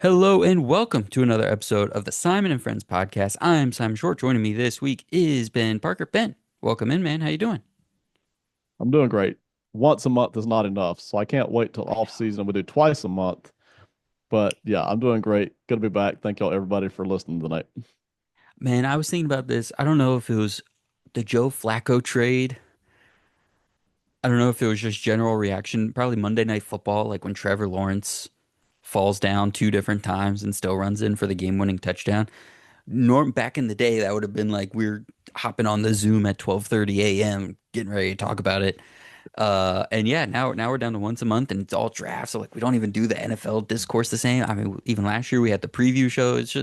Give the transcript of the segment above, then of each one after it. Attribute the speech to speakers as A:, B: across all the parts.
A: Hello and welcome to another episode of the Simon and Friends podcast. I'm Simon Short. Joining me this week is Ben Parker. Ben, welcome in, man. How you doing?
B: I'm doing great. Once a month is not enough, so I can't wait till
A: I
B: off
A: know.
B: season. We do twice a month. But yeah, I'm doing great. Good to be back. Thank y'all everybody for listening tonight.
A: Man, I was thinking about this. I don't know if it was the Joe Flacco trade. I don't know if it was just general reaction. Probably Monday Night Football, like when Trevor Lawrence falls down two different times and still runs in for the game-winning touchdown. Back in the day, that would have been like we're hopping on the Zoom at 12:30 a.m. getting ready to talk about it. And yeah, now we're down to once a month and it's all drafts. So like we don't even do the NFL discourse the same. I mean, even last year we had the preview show. It's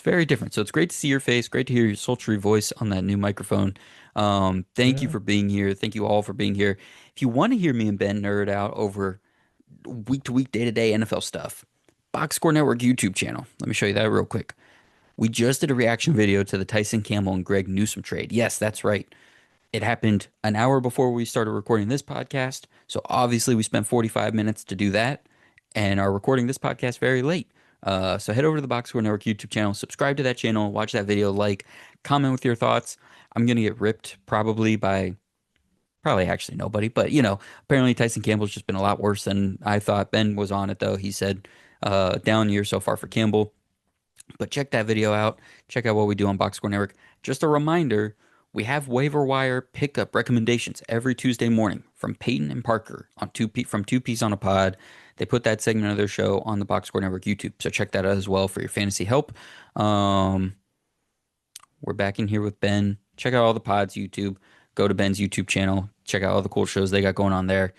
A: very different. So it's great to see your face, great to hear your sultry voice on that new microphone. Thank you
B: Yeah.
A: for being here. Thank you all for being here. If you want to hear me and Ben nerd out over week to week, day to day NFL stuff, Box Score Network YouTube channel. Let me show you that real quick. We just did a reaction video to the Tyson Campbell and Greg Newsome trade. Yes, that's right. It happened an hour before we started recording this podcast. So obviously, we spent 45 minutes to do that and are recording this podcast very late. So head over to the Box Score Network YouTube channel, subscribe to that channel, watch that video, like, comment with your thoughts. I'm going to get ripped probably by probably actually nobody, but apparently Tyson Campbell's just been a lot worse than I thought. Ben was on it though. He said, down year so far for Campbell. But check that video out. Check out what we do on Box Score Network. Just a reminder, we have waiver wire pickup recommendations every Tuesday morning from Peyton and Parker on from Two Piece on a Pod. They put that segment of their show on the Box Score Network YouTube. So check that out as well for your fantasy help. Um, we're back in here with Ben. Check out all the pods YouTube. Go to Ben's YouTube channel. Check out all the cool shows they got going on there.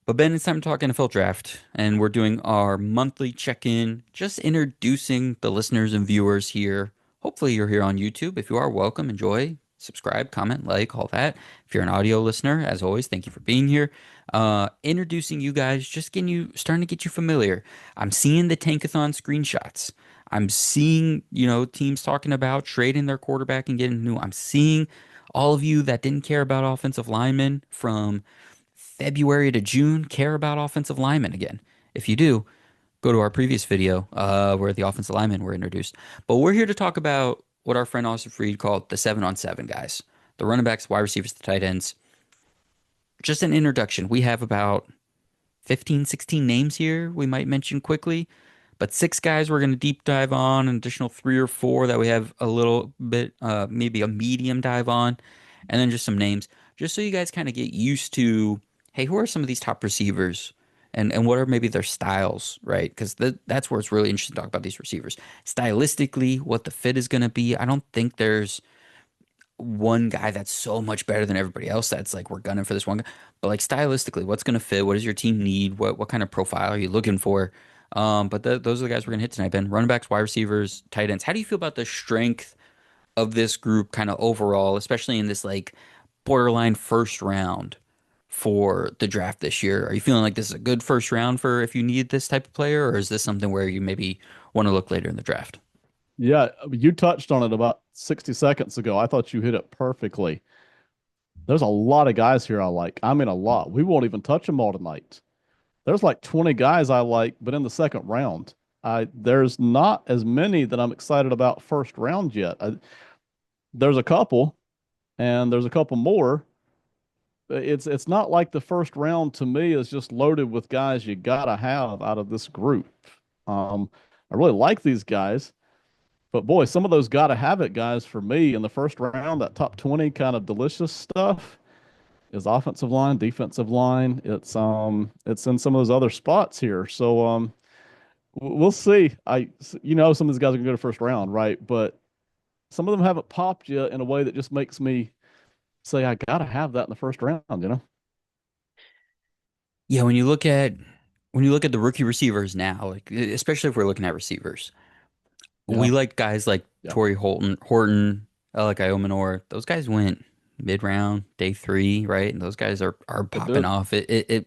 A: But Ben, it's time to talk NFL draft, and we're doing our monthly check-in, just introducing the listeners and viewers here. Hopefully you're here on YouTube. If you are, welcome, enjoy, subscribe, comment, like, all that. If you're an audio listener, as always, thank you for being here. Introducing you guys, just starting to get you familiar. I'm seeing the Tankathon screenshots. I'm seeing, teams talking about trading their quarterback and getting new. I'm seeing all of you that didn't care about offensive linemen from February to June care about offensive linemen again. If you do, go to our previous video where the offensive linemen were introduced. But we're here to talk about what our friend Austin Freed called the 7-on-7 guys, the running backs, wide receivers, the tight ends. Just an introduction. We have about 15, 16 names here we might mention quickly, but six guys we're going to deep dive on, an additional three or four that we have a little bit, maybe a medium dive on, and then just some names, just so you guys kind of get used to, hey, who are some of these top receivers? And what are maybe their styles, right? Because that's where it's really interesting to talk about these receivers. Stylistically, what the fit is going to be. I don't think there's one guy that's so much better than everybody else that's like we're gunning for this one guy. But like stylistically, what's going to fit? What does your team need? What kind of profile are you looking for? But those are the guys we're going to hit tonight, Ben. Running backs, wide receivers, tight ends. How do you feel about the strength of this group kind of overall, especially in this like borderline first round for the draft this year? Are you feeling like this is a good first round for if you need this type of player, or is this something where you maybe want to look later in the draft?
B: Yeah, you touched on it about 60 seconds ago. I thought you hit it perfectly. There's a lot of guys here I like. I mean, a lot. We won't even touch them all tonight. There's like 20 guys I like, but in the second round. There's not as many that I'm excited about first round yet. There's a couple, and there's a couple more. It's not like the first round to me is just loaded with guys you gotta have out of this group. I really like these guys, but boy, some of those gotta have it guys for me in the first round, that top 20 kind of delicious stuff is offensive line, defensive line. It's in some of those other spots here. So we'll see. Some of these guys are gonna go to first round, right? But some of them haven't popped yet in a way that just makes me say I gotta have that in the first round, you know?
A: Yeah, when you look at the rookie receivers now, like especially if we're looking at receivers,
B: Yeah.
A: we like guys like
B: Yeah.
A: Torrey Horton, like Iomanor. Those guys went mid round, day three, right? And those guys are
B: It
A: popping
B: did.
A: off. It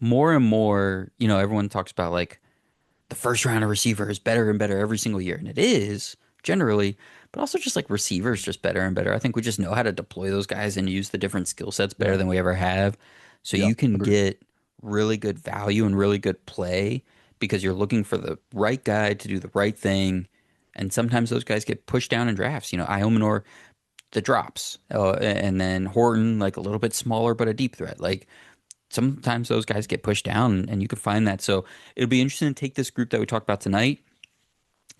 A: more and more, everyone talks about like the first round of receiver is better and better every single year, and it is generally, but also just like receivers just better and better. I think we just know how to deploy those guys and use the different skill sets better
B: Yeah.
A: than we ever have. So
B: Yeah.
A: you can
B: Agreed.
A: get really good value and really good play because you're looking for the right guy to do the right thing. And sometimes those guys get pushed down in drafts. Iomanor, the drops, and then Horton, like a little bit smaller, but a deep threat. Like sometimes those guys get pushed down and you can find that. So it'll be interesting to take this group that we talked about tonight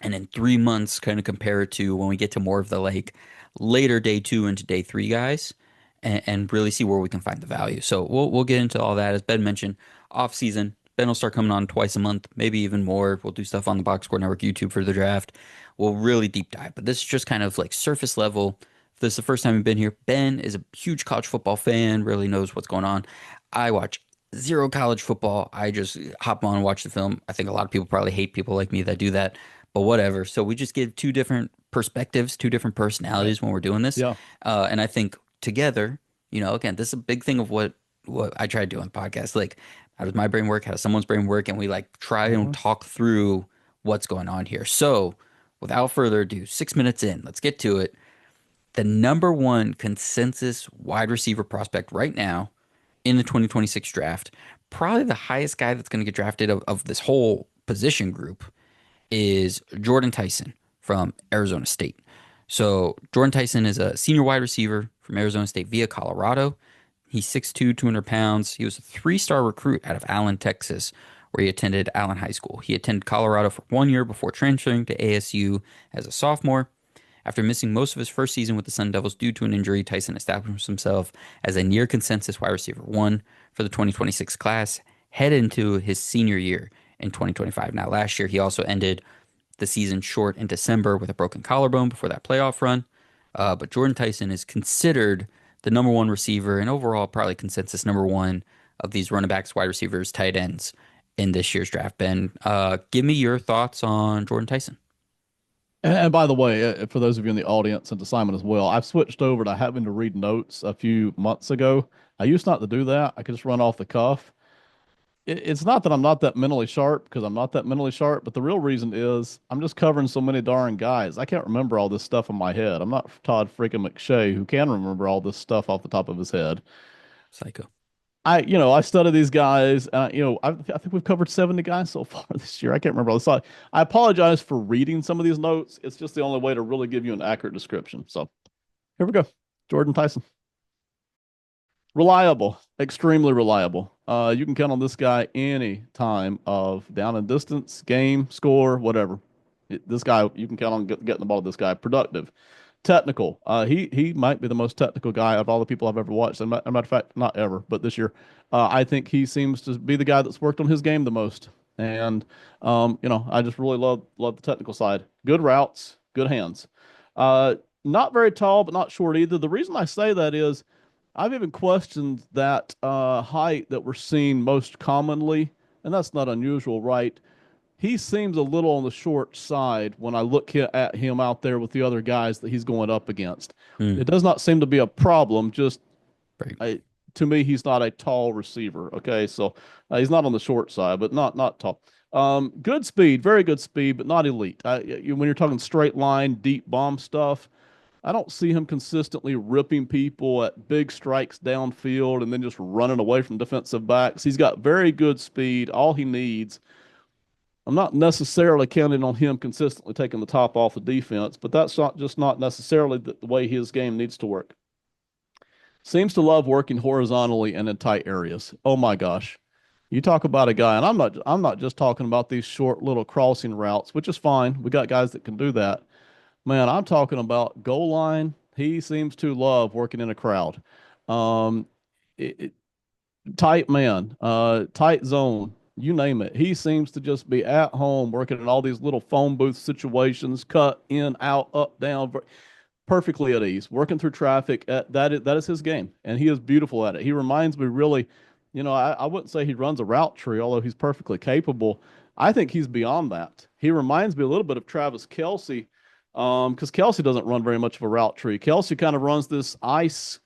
A: and in 3 months kind of compare it to when we get to more of the like later day two into day three guys and really see where we can find the value. So we'll get into all that. As Ben mentioned, off season. Ben will start coming on twice a month, maybe even more. We'll do stuff on the Box Score Network YouTube for the draft. We'll really deep dive, but this is just kind of like surface level. If this is the first time you've been here, Ben is a huge college football fan, really knows what's going on. I watch zero college football. I just hop on and watch the film. I think a lot of people probably hate people like me that do that, but whatever. So we just give two different perspectives, two different
B: Right.
A: personalities when we're doing this.
B: Yeah.
A: And I think together, again, this is a big thing of what I try to do on the podcast. Like, how does my brain work? How does someone's brain work? And we like try and
B: Uh-huh.
A: talk through what's going on here. So, without further ado, 6 minutes in, let's get to it. The number one consensus wide receiver prospect right now in the 2026 draft, probably the highest guy that's going to get drafted of this whole position group, is Jordan Tyson from Arizona State. So Jordan Tyson is a senior wide receiver from Arizona State via Colorado. He's 6'2", 200 pounds. He was a three-star recruit out of Allen, Texas, where he attended Allen High School. He attended Colorado for 1 year before transferring to ASU as a sophomore. After missing most of his first season with the Sun Devils due to an injury, Tyson established himself as a near consensus wide receiver one for the 2026 class, head into his senior year in 2025. Now, last year, he also ended the season short in December with a broken collarbone before that playoff run. But Jordan Tyson is considered the number one receiver and overall probably consensus number one of these running backs, wide receivers, tight ends in this year's draft. Ben, give me your thoughts on Jordan Tyson.
B: And by the way, for those of you in the audience and to Simon as well, I've switched over to having to read notes a few months ago. I used not to do that. I could just run off the cuff. It's not that I'm not that mentally sharp because I'm not that mentally sharp, but the real reason is I'm just covering so many darn guys. I can't remember all this stuff in my head. I'm not Todd freaking McShay who can remember all this stuff off the top of his head.
A: Psycho.
B: I study these guys. I think we've covered 70 guys so far this year. I can't remember all this. So I apologize for reading some of these notes. It's just the only way to really give you an accurate description. So here we go. Jordan Tyson. Reliable, extremely reliable. You can count on this guy any time of down and distance, game, score, whatever. This guy, you can count on getting the ball to this guy. Productive, technical. He might be the most technical guy of all the people I've ever watched. And matter of fact, not ever, but this year, I think he seems to be the guy that's worked on his game the most. And I just really love the technical side. Good routes, good hands. Not very tall, but not short either. The reason I say that is I've even questioned that height that we're seeing most commonly, and that's not unusual, right? He seems a little on the short side when I look at him out there with the other guys that he's going up against.
A: Mm,
B: It does not seem to be a problem. Just
A: right.
B: I, to me, he's not a tall receiver. Okay, so he's not on the short side, but not tall. Good speed, very good speed, but not elite. When you're talking straight line, deep bomb stuff, I don't see him consistently ripping people at big strikes downfield and then just running away from defensive backs. He's got very good speed, all he needs. I'm not necessarily counting on him consistently taking the top off the defense, but that's not necessarily the way his game needs to work. Seems to love working horizontally and in tight areas. Oh my gosh. You talk about a guy, and I'm not just talking about these short little crossing routes, which is fine. We got guys that can do that. Man, I'm talking about goal line. He seems to love working in a crowd. Um, it, Tight man, tight zone, you name it. He seems to just be at home working in all these little phone booth situations, cut in, out, up, down, perfectly at ease, working through traffic. That is his game, and he is beautiful at it. He reminds me really, I wouldn't say he runs a route tree, although he's perfectly capable. I think he's beyond that. He reminds me a little bit of Travis Kelsey, because Kelsey doesn't run very much of a route tree. Kelsey kind of runs this ice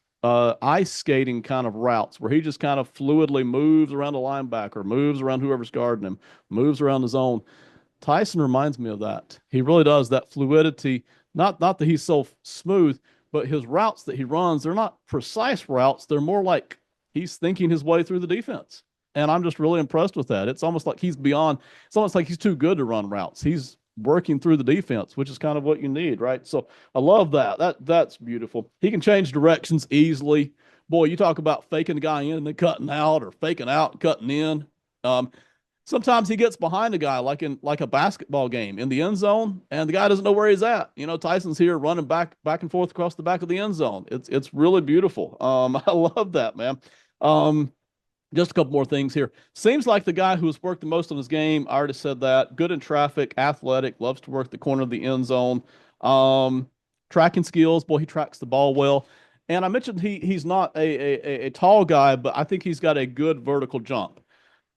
B: skating kind of routes where he just kind of fluidly moves around the linebacker, moves around whoever's guarding him, moves around the zone. Tyson reminds me of that. He really does that fluidity. Not that he's so smooth, but his routes that he runs, they're not precise routes. They're more like he's thinking his way through the defense. And I'm just really impressed with that. It's almost like he's beyond, it's almost like he's too good to run routes. He's working through the defense, which is kind of what you need, right? So I love that. That's beautiful. He can change directions easily. Boy, you talk about faking the guy in and then cutting out, or faking out and cutting in. Um, Sometimes he gets behind a guy like a basketball game in the end zone, and the guy doesn't know where he's at. Tyson's here running back and forth across the back of the end zone. It's really beautiful. I love that, man. Um, just a couple more things here. Seems like the guy who has worked the most on his game. I already said that. Good in traffic, athletic, loves to work the corner of the end zone. Um, Tracking skills. Boy, he tracks the ball well. And I mentioned he's not a tall guy, but I think he's got a good vertical jump.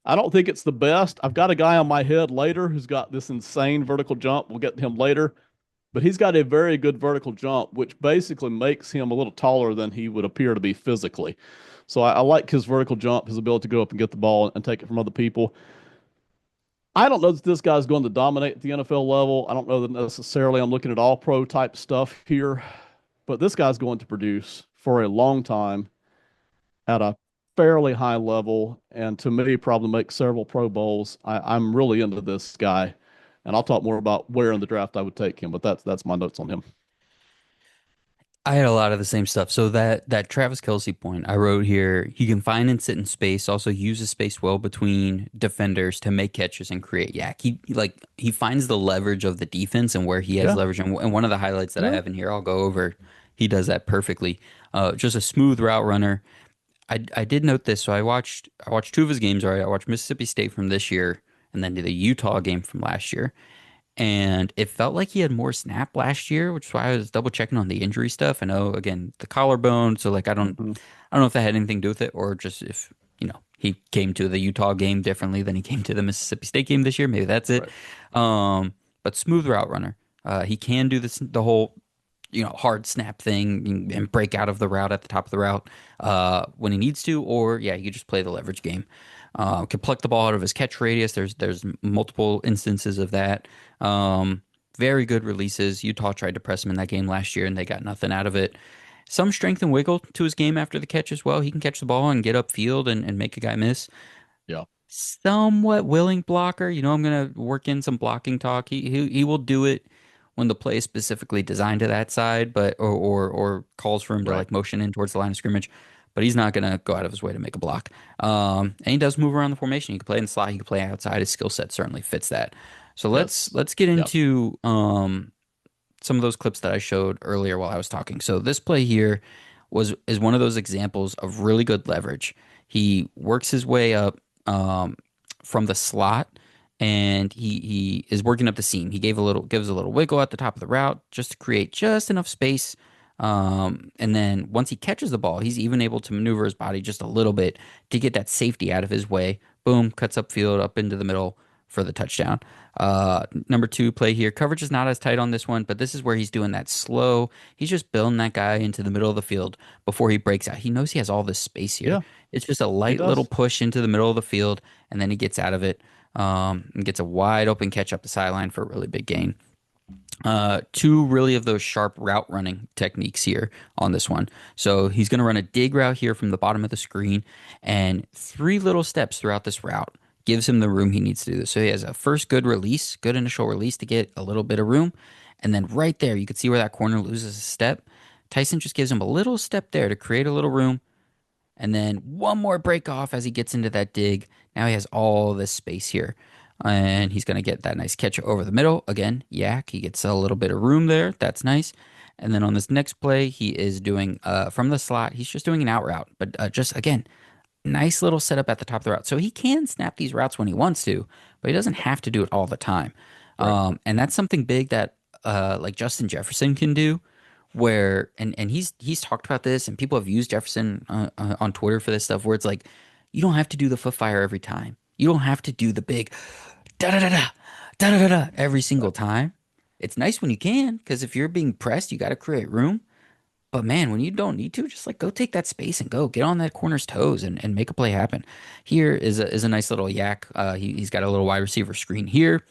B: I don't think it's the best. I've got a guy on my head later who's got this insane vertical jump. We'll get to him later, but he's got a very good vertical jump, which basically makes him a little taller than he would appear to be physically. So I like his vertical jump, his ability to go up and get the ball and take it from other people. I don't know that this guy's going to dominate at the NFL level. I don't know that necessarily I'm looking at all pro type stuff here, but this guy's going to produce for a long time at a fairly high level, and to me, probably make several Pro Bowls. I'm really into this guy, and I'll talk more about where in the draft I would take him. But that's my notes on him.
A: I had a lot of the same stuff. So that Travis Kelce point I wrote here, he can find and sit in space, also uses space well between defenders to make catches and create yak. He finds the leverage of the defense and where he has
B: Yeah,
A: leverage. And one of the highlights that I
B: yeah.
A: have in here, I'll go over. He does that perfectly. Just a smooth route runner. I did note this. So I watched two of his games. Right, I watched Mississippi State from this year, and then the Utah game from last year. And it felt like he had more snap last year, which is why I was double checking on the injury stuff. I know again the collarbone, so like
B: Hmm.
A: I don't know if that had anything to do with it, or just if he came to the Utah game differently than he came to the Mississippi State game this year. Maybe that's it.
B: Right.
A: But smooth route runner. He can do the whole hard snap thing and break out of the route at the top of the route when he needs to, or yeah, he could just play the leverage game. Can pluck the ball out of his catch radius. There's multiple instances of that. Very good releases. Utah tried to press him in that game last year, and they got nothing out of it. Some strength and wiggle to his game after the catch as well. He can catch the ball and get upfield and make a guy miss.
B: Yeah.
A: Somewhat willing blocker. I'm gonna work in some blocking talk. He will do it when the play is specifically designed to that side, but or calls for him to
B: Right.
A: like motion in towards the line of scrimmage. But he's not gonna go out of his way to make a block. And he does move around the formation. He can play in the slot. He can play outside. His skill set certainly fits that. So let's
B: Yes.
A: let's get
B: Yep.
A: into some of those clips that I showed earlier while I was talking. So this play here is one of those examples of really good leverage. He works his way up from the slot, and he is working up the seam. He gives a little wiggle at the top of the route just to create just enough space. And then once he catches the ball, he's even able to maneuver his body just a little bit to get that safety out of his way. Boom, cuts upfield up into the middle for the touchdown. Number two play here. Coverage is not as tight on this one, but this is where he's doing that slow. He's just building that guy into the middle of the field before he breaks out. He knows he has all this space here.
B: Yeah.
A: It's just a
B: He
A: light little
B: does.
A: push into the middle of the field, and then he gets out of it and gets a wide open catch up the sideline for a really big gain. Two really of those sharp route running techniques here on this one. So he's going to run a dig route here from the bottom of the screen, and three little steps throughout this route gives him the room he needs to do this. So he has a first good release, good initial release to get a little bit of room. And then right there, you can see where that corner loses a step. Tyson just gives him a little step there to create a little room. And then one more break off as he gets into that dig. Now he has all this space here. And he's going to get that nice catch over the middle. Again, yak. He gets a little bit of room there. That's nice. And then on this next play, he is doing from the slot, he's just doing an out route. But just again, nice little setup at the top of the route. So he can snap these routes when he wants to, but he doesn't have to do it all the time.
B: Right.
A: And that's something big that like Justin Jefferson can do where and he's talked about this and people have used Jefferson on Twitter for this stuff where it's like you don't have to do the foot fire every time. You don't have to do the big da da da da da da da every single
B: Right.
A: time. It's nice when you can because if you're being pressed, you got to create room. But man, when you don't need to, just like go take that space and go get on that corner's toes and make a play happen. Here is a nice little yak. He's got a little wide receiver screen here.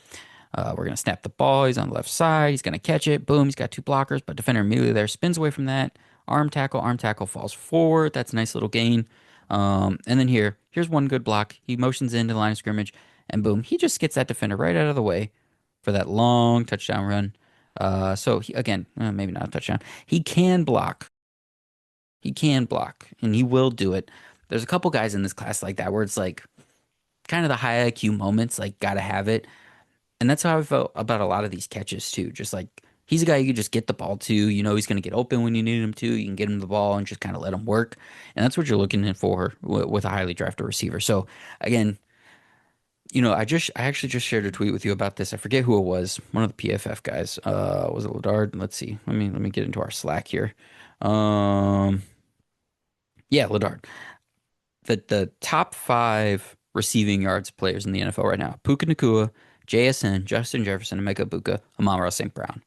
A: We're gonna snap the ball. He's on the left side. He's gonna catch it. Boom. He's got two blockers, but defender immediately there spins away from that. Arm tackle. Arm tackle falls forward. That's a nice little gain. And then here's one good block. He motions into the line of scrimmage, and boom, he just gets that defender right out of the way for that long touchdown run. Again, maybe not a touchdown. He can block. He can block, and he will do it. There's a couple guys in this class like that where it's like kind of the high IQ moments, like gotta have it. And that's how I felt about a lot of these catches too. Just like he's a guy you can just get the ball to. You know he's going to get open when you need him to. You can get him the ball and just kind of let him work. And that's what you're looking in for with a highly drafted receiver. So again, I actually just shared a tweet with you about this. I forget who it was. One of the PFF guys. Was it Ladard? Let's see. Let me get into our Slack here. Um, yeah, Ladard. The top five receiving yards players in the NFL right now: Puka Nacua, JSN, Justin Jefferson, Emeka Buka, Amon-Ra St. Brown.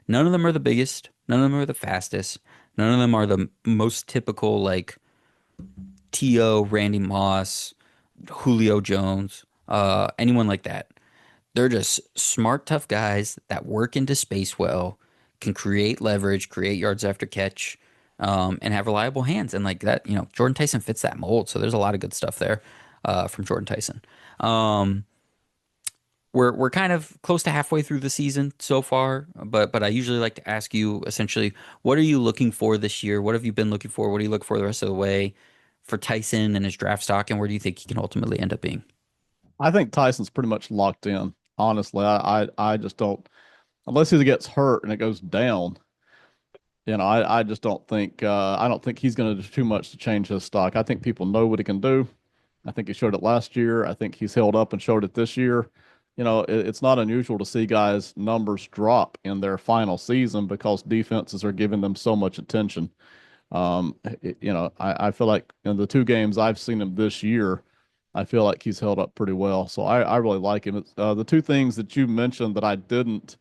A: None of them are the biggest. None of them are the fastest. None of them are the most typical like T.O., Randy Moss, Julio Jones, anyone like that. They're just smart, tough guys that work into space well, can create leverage, create yards after catch, and have reliable hands. And like that, Jordan Tyson fits that mold. So there's a lot of good stuff there from Jordan Tyson. Um, we're kind of close to halfway through the season so far, but I usually like to ask you essentially, what are you looking for this year? What have you been looking for? What do you look for the rest of the way for Tyson and his draft stock, and where do you think he can ultimately end up being?
B: I think Tyson's pretty much locked in. Honestly, I just don't unless he gets hurt and it goes down. I just I don't think he's going to do too much to change his stock. I think people know what he can do. I think he showed it last year. I think he's held up and showed it this year. It's not unusual to see guys' numbers drop in their final season because defenses are giving them so much attention. I feel like in the two games I've seen him this year, I feel like he's held up pretty well. So I really like him. The two things that you mentioned that I didn't,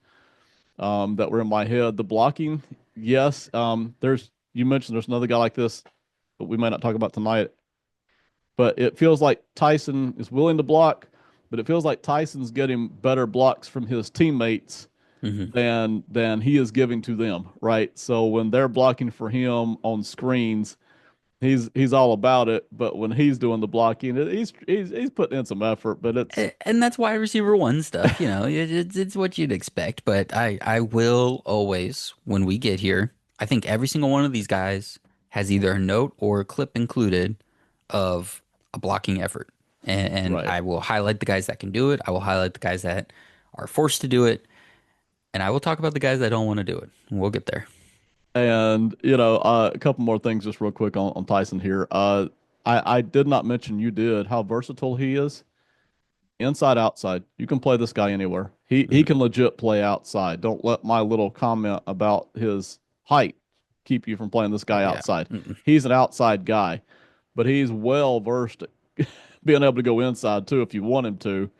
B: that were in my head, the blocking, yes. You mentioned there's another guy like this, but we might not talk about tonight. But it feels like Tyson is willing to block, but it feels like Tyson's getting better blocks from his teammates
A: Hmm.
B: than he is giving to them, right? So when they're blocking for him on screens, he's all about it. But when he's doing the blocking, he's putting in some effort. But it's
A: And that's wide receiver one stuff, it's what you'd expect. But I will always, when we get here, I think every single one of these guys has either a note or a clip included of a blocking effort. And
B: right.
A: I will highlight the guys that can do it. I will highlight the guys that are forced to do it. And I will talk about the guys that don't want to do it. We'll get there.
B: And a couple more things just real quick on Tyson here. I did not mention you did how versatile he is. Inside, outside. You can play this guy anywhere. He
A: Mhm.
B: can legit play outside. Don't let my little comment about his height keep you from playing this
A: Oh
B: guy
A: yeah.
B: outside.
A: Mm-mm.
B: He's an outside guy, but he's well versed at being able to go inside too if you want him to.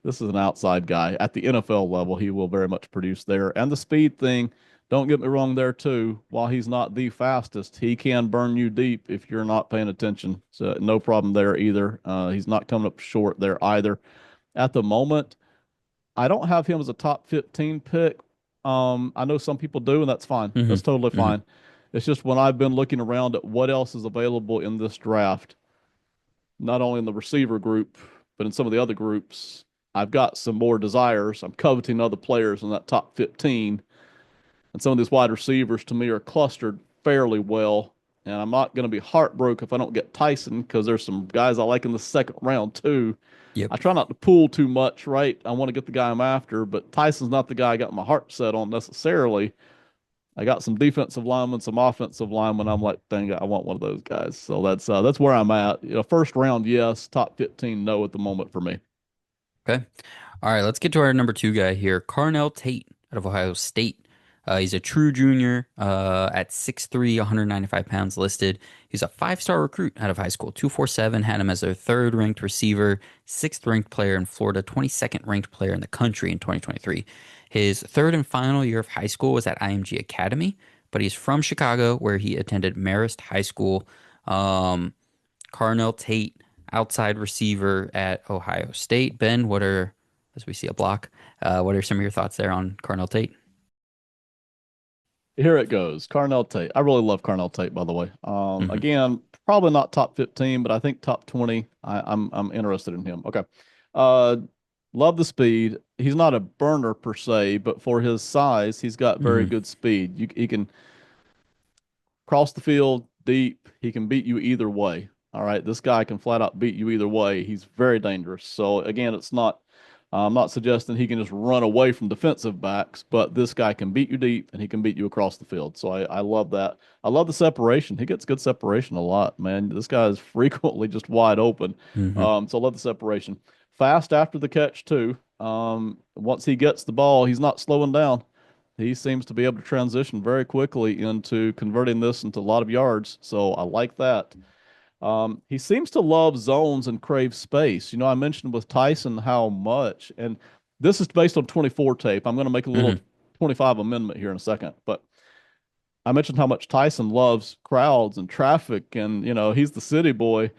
B: This is an outside guy. At the NFL level, he will very much produce there. And the speed thing, don't get me wrong there too. While he's not the fastest, he can burn you deep if you're not paying attention. So no problem there either. He's not coming up short there either. At the moment, I don't have him as a top 15 pick. I know some people do, and that's fine.
A: Hmm.
B: That's totally
A: Hmm.
B: fine. It's just when I've been looking around at what else is available in this draft, not only in the receiver group, but in some of the other groups, I've got some more desires. I'm coveting other players in that top 15. And some of these wide receivers to me are clustered fairly well. And I'm not going to be heartbroken if I don't get Tyson because there's some guys I like in the second round too.
A: Yep.
B: I try not to pull too much, right? I want to get the guy I'm after, but Tyson's not the guy I got my heart set on necessarily. I got some defensive linemen, some offensive linemen. I'm like, dang it, I want one of those guys. So that's where I'm at. First round, yes. Top 15, no at the moment for me.
A: Okay. All right, let's get to our number two guy here, Carnell Tate out of Ohio State. He's a true junior at 6'3", 195 pounds listed. He's a five-star recruit out of high school. 247 had him as their third ranked receiver, sixth ranked player in Florida, 22nd ranked player in the country in 2023. His third and final year of high school was at IMG Academy, but he's from Chicago where he attended Marist High School. Um, Carnell Tate, outside receiver at Ohio State. Ben, as we see a block, what are some of your thoughts there on Carnell Tate?
B: Here it goes. Carnell Tate. I really love Carnell Tate, by the way.
A: Hmm.
B: Again, probably not top 15, but I think top 20. I'm interested in him. Okay. Uh, love the speed. He's not a burner per se, but for his size, he's got very
A: Hmm.
B: good speed. He can cross the field deep. He can beat you either way. All right, this guy can flat out beat you either way. He's very dangerous. So again, it's not. I'm not suggesting he can just run away from defensive backs, but this guy can beat you deep and he can beat you across the field. So I love that. I love the separation. He gets good separation a lot, man. This guy is frequently just wide open.
A: Hmm.
B: So I love the separation. Fast after the catch too. Once he gets the ball, he's not slowing down. He seems to be able to transition very quickly into converting this into a lot of yards. So I like that. He seems to love zones and crave space. I mentioned with Tyson how much, and this is based on 24 tape. I'm going to make a little
A: Hmm.
B: 25 amendment here in a second, but I mentioned how much Tyson loves crowds and traffic, and he's the city boy.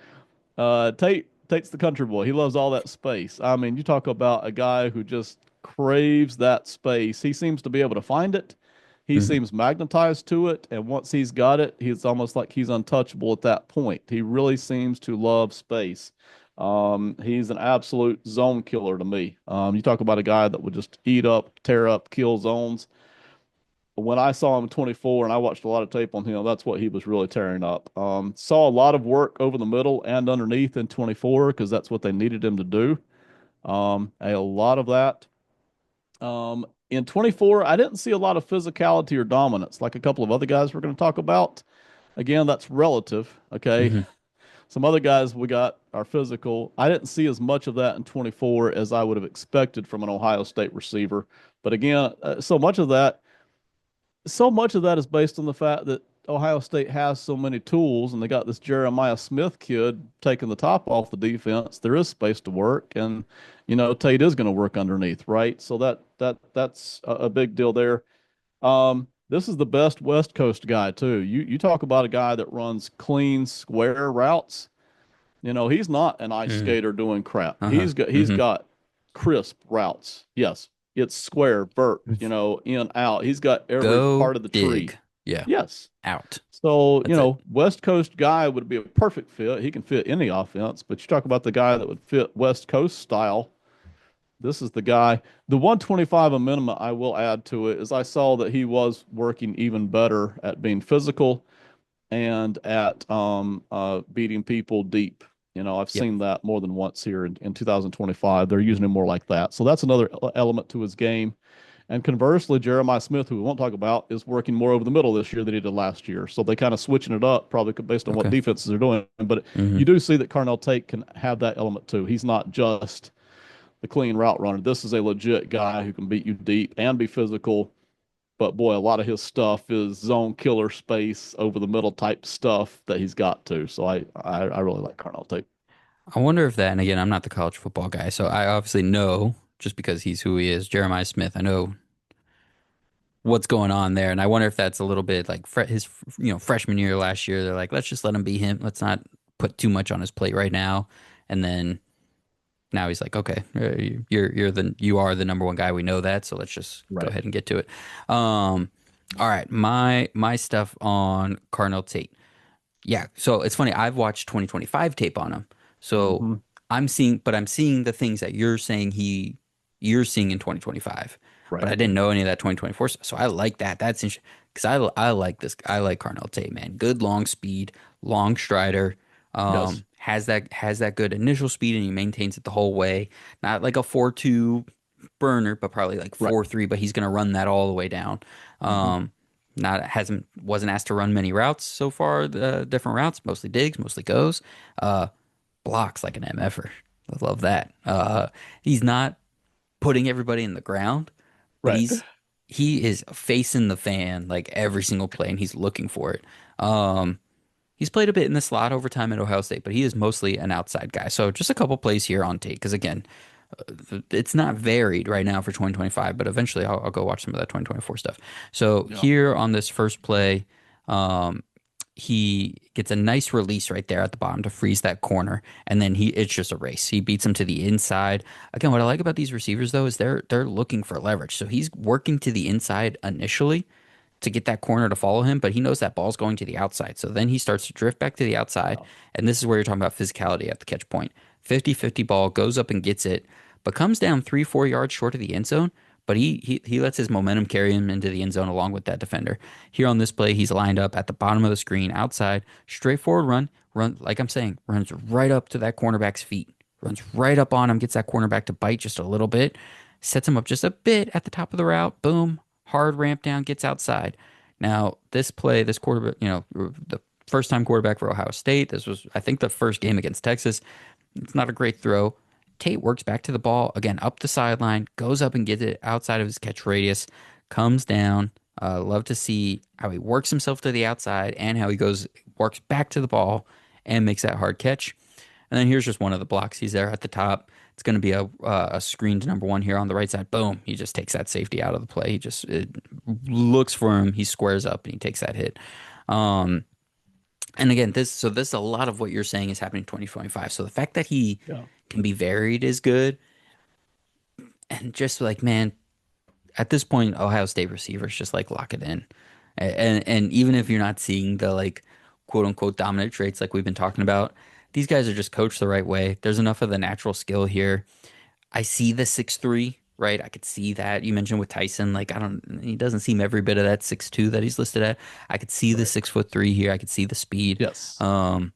B: Tate's the country boy. He loves all that space. I mean, you talk about a guy who just craves that space. He seems to be able to find it. He
A: Hmm.
B: seems magnetized to it, and once he's got it, he's almost like he's untouchable at that point. He really seems to love space. He's an absolute zone killer to me. You talk about a guy that would just eat up, tear up, kill zones. When I saw him at 24 and I watched a lot of tape on him, that's what he was really tearing up. Saw a lot of work over the middle and underneath in 24 because that's what they needed him to do. A lot of that. In 24, I didn't see a lot of physicality or dominance like a couple of other guys we're going to talk about. Again, that's relative. Okay.
A: Hmm.
B: Some other guys we got are physical. I didn't see as much of that in 24 as I would have expected from an Ohio State receiver. But again, so much of that is based on the fact that Ohio State has so many tools and they got this Jeremiah Smith kid taking the top off the defense. There is space to work and Tate is going to work underneath, right? So that's a big deal there. This is the best West Coast guy too. You talk about a guy that runs clean square routes. He's not an ice
A: Hmm.
B: skater doing crap.
A: Uh-huh.
B: He's got crisp routes. Yes, it's square, vert, in, out. He's got every
A: Go
B: part of the tree.
A: dig. Yeah.
B: Yes.
A: Out.
B: So,
A: That's it.
B: West Coast guy would be a perfect fit. He can fit any offense, but you talk about the guy that would fit West Coast style. This is the guy. The 125 amendment I will add to it is I saw that he was working even better at being physical and at beating people deep. I've
A: Yep.
B: seen that more than once here in 2025. They're using him more like that. So that's another element to his game. And conversely, Jeremiah Smith, who we won't talk about, is working more over the middle this year than he did last year. So they kind of switching it up, probably based on what
A: Okay.
B: defenses are doing. But
A: Hmm.
B: you do see that Carnell Tate can have that element too. He's not just the clean route runner. This is a legit guy who can beat you deep and be physical. But boy, a lot of his stuff is zone killer space over the middle type stuff that he's got to. So I really like Carnell Tate.
A: I wonder if that, and again, I'm not the college football guy, so I obviously know just because he's who he is, Jeremiah Smith. I know what's going on there, and I wonder if that's a little bit like his, freshman year last year. They're like, let's just let him be him. Let's not put too much on his plate right now. And then now he's like, okay, you are the number one guy. We know that, so let's just go
B: Right.
A: ahead and get to it. All right, my stuff on Cardinal Tate. Yeah, so it's funny. I've watched 2025 tape on him. So
B: Hmm.
A: I'm seeing the things that you're seeing in 2025. But
B: Right.
A: I didn't know any of that 2024 stuff. So I like that. That's interesting because I like this. I like Carnell Tate, man. Good long speed, long strider.
B: Yes.
A: Has that good initial speed and he maintains it the whole way. Not like a 4.2 burner, but probably like
B: Right.
A: 4.3. But he's gonna run that all the way down.
B: Hmm.
A: Um, not hasn't wasn't asked to run many routes so far. The different routes, mostly digs, mostly goes. Uh, blocks like an MFer. I love that. He's not putting everybody in the ground, but
B: Right.
A: he is facing the fan like every single play, and he's looking for it. He's played a bit in the slot over time at Ohio State, but he is mostly an outside guy. So just a couple plays here on tape, because again, it's not varied right now for 2025, but eventually I'll go watch some of that 2024 stuff. So
B: Yeah.
A: here on this first play, um, he gets a nice release right there at the bottom to freeze that corner, and then it's just a race. He beats him to the inside. Again, what I like about these receivers though is they're looking for leverage. So he's working to the inside initially, to get that corner to follow him, but he knows that ball's going to the outside. So then he starts to drift back to the outside.
B: Yeah.
A: And this is where you're talking about physicality at the catch point. 50-50 ball goes up and gets it, but comes down 3-4 yards short of the end zone. But he lets his momentum carry him into the end zone along with that defender. Here on this play, he's lined up at the bottom of the screen outside, straightforward run, like I'm saying, runs right up to that cornerback's feet, runs right up on him, gets that cornerback to bite just a little bit, sets him up just a bit at the top of the route. Boom, hard ramp down, gets outside. Now, this play, this quarterback, the first time quarterback for Ohio State, this was, I think, the first game against Texas. It's not a great throw. Tate works back to the ball, again, up the sideline, goes up and gets it outside of his catch radius, comes down. Love to see how he works himself to the outside and how he works back to the ball and makes that hard catch. And then here's just one of the blocks. He's there at the top. It's going to be a screen to number one here on the right side. Boom. He just takes that safety out of the play. It looks for him. He squares up and he takes that hit. Um, and again, this is a lot of what you're saying is happening in 2025. So the fact that he
B: Yeah.
A: can be varied is good. And just like, man, at this point, Ohio State receivers just like lock it in. And even if you're not seeing the like quote unquote dominant traits like we've been talking about, these guys are just coached the right way. There's enough of the natural skill here. I see the 6'3", right? I could see that. You mentioned with Tyson, like he doesn't seem every bit of that 6'2" that he's listed at. I could see the
B: Right.
A: 6'3" here. I could see the speed.
B: Yes.
A: Um,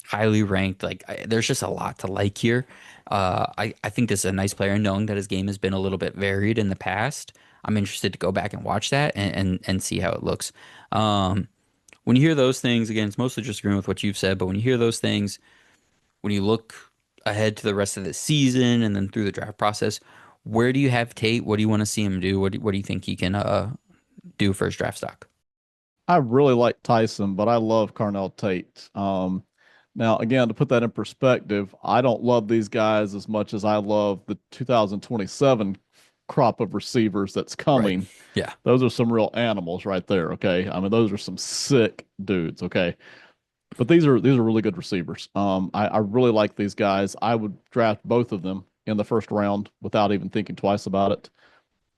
A: highly ranked. There's just a lot to like here. I think this is a nice player, knowing that his game has been a little bit varied in the past. I'm interested to go back and watch that and see how it looks. Um, when you hear those things, again, it's mostly just agreeing with what you've said, but when you hear those things, when you look ahead to the rest of the season and then through the draft process, where do you have Tate? What do you want to see him do? What do you think he can do for his draft stock?
B: I really like Tyson, but I love Carnell Tate. Now, again, to put that in perspective, I don't love these guys as much as I love the 2027 crop of receivers that's
A: Right.
B: coming.
A: Yeah.
B: Those are some real animals right there. Okay. I mean, those are some sick dudes. Okay. But these are really good receivers. I really like these guys. I would draft both of them in the first round without even thinking twice about it.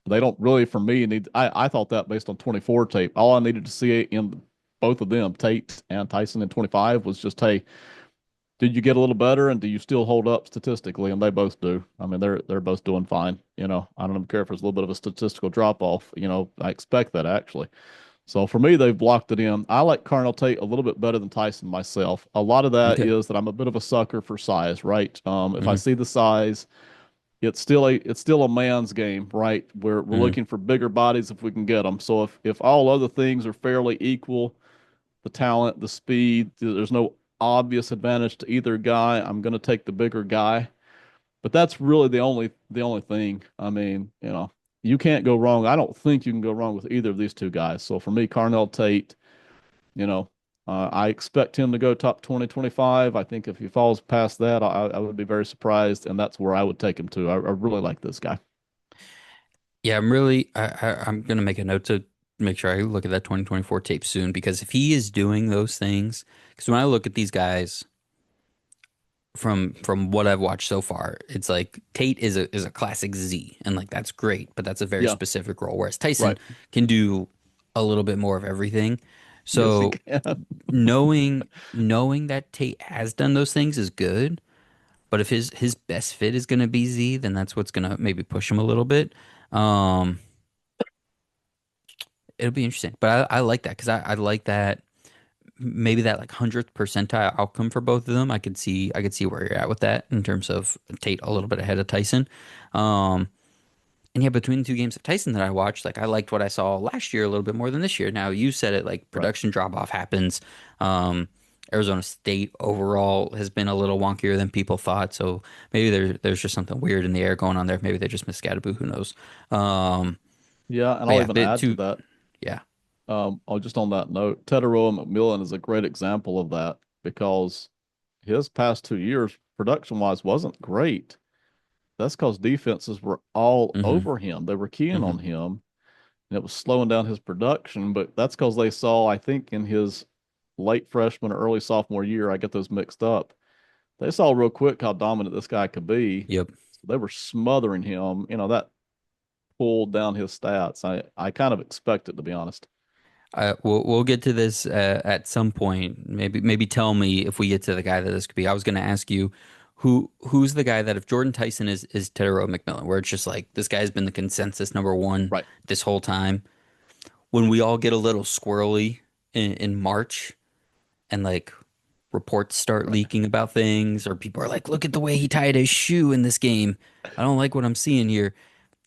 B: They don't really, for me, need. I thought that based on 24 tape. All I needed to see in both of them, Tate and Tyson in 25, was just, hey, did you get a little better and do you still hold up statistically? And they both do. I mean, they're both doing fine. I don't even care if there's a little bit of a statistical drop off. I expect that actually. So for me, they've blocked it in. I like Carnell Tate a little bit better than Tyson myself. A lot of that
A: Okay.
B: is that I'm a bit of a sucker for size, right? If I
A: Hmm.
B: see the size, it's still a man's game, right? We're
A: Hmm.
B: looking for bigger bodies if we can get them. So if all other things are fairly equal, the talent, the speed, there's no obvious advantage to either guy, I'm going to take the bigger guy. But that's really the only thing. I mean, you can't go wrong. I don't think you can go wrong with either of these two guys. So for me, Carnell Tate, you know, I expect him to go top 20, 25. I think if he falls past that, I would be very surprised, and that's where I would take him to. I really like this guy.
A: Yeah, I'm gonna make a note to make sure I look at that 2024 tape soon because if he is doing those things, because when I look at these guys from what I've watched so far, it's like Tate is a classic Z, and like that's great, but that's a very
B: Yeah,
A: specific role. Whereas Tyson
B: right.
A: can do a little bit more of everything.
B: Yes, he
A: So
B: can.
A: knowing that Tate has done those things is good, but if his best fit is gonna be Z, then that's what's gonna maybe push him a little bit. Um, It'll be interesting, but I like that because I like that maybe that like 100th percentile outcome for both of them. I could see where you're at with that in terms of Tate a little bit ahead of Tyson. Um, and yeah, between the two games of Tyson that I watched, like I liked what I saw last year a little bit more than this year. Now you said it, like
B: Right.
A: production drop off happens. Um, Arizona State overall has been a little wonkier than people thought, so maybe there's just something weird in the air going on there. Maybe they just missed Scadaboo, who knows? Um,
B: Yeah, and
A: but
B: I'll
A: yeah,
B: even
A: the
B: add to
A: two,
B: that.
A: yeah.
B: Just on that note, Tetaroa McMillan is a great example of that because his past 2 years, production-wise, wasn't great. That's because defenses were all
A: Hmm.
B: over him. They were keying
A: Hmm.
B: on him, and it was slowing down his production. But that's because they saw, I think, in his late freshman or early sophomore year, I get those mixed up. They saw real quick how dominant this guy could be.
A: Yep.
B: So they were smothering him. That pulled down his stats. I kind of expect it, to be honest.
A: We'll get to this at some point. Maybe tell me if we get to the guy that this could be. I was going to ask you who's the guy that if Jordan Tyson is Tyrone McMillan, where it's just like this guy's been the consensus number one
B: Right.
A: this whole time. When we all get a little squirrely in March and like reports start
B: Right.
A: leaking about things, or people are like, look at the way he tied his shoe in this game. I don't like what I'm seeing here.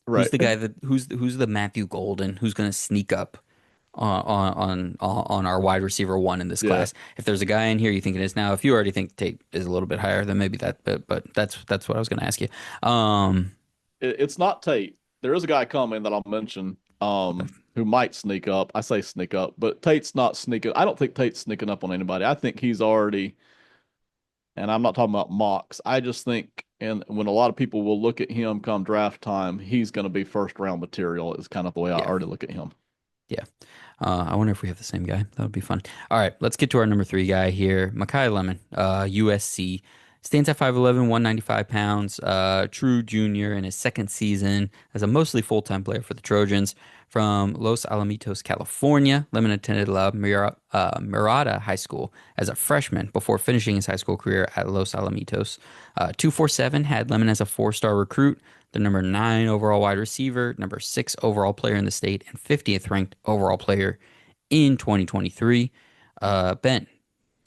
A: Who's
B: Right.
A: the guy that who's the Matthew Golden who's going to sneak up on our wide receiver one in this
B: Yeah.
A: class? If there's a guy in here you think it is now, if you already think Tate is a little bit higher, then maybe that. But that's what I was going to ask you. Um,
B: It's not Tate. There is a guy coming that I'll mention
A: okay.
B: who might sneak up. I say sneak up, but Tate's not sneaking. I don't think Tate's sneaking up on anybody. I think he's already, and I'm not talking about mocks. I just think, and when a lot of people will look at him come draft time, he's going to be first round material, is kind of the way I
A: Yeah,
B: already look at him.
A: yeah. I wonder if we have the same guy. That would be fun. All right, let's get to our number three guy here. Makai Lemon, USC. Stands at 5'11", 195 pounds. True junior in his second season as a mostly full-time player for the Trojans from Los Alamitos, California. Lemon attended Mirada High School as a freshman before finishing his high school career at Los Alamitos. 247 had Lemon as a four-star recruit, the number 9 overall wide receiver, number 6 overall player in the state, and 50th ranked overall player in 2023. Ben,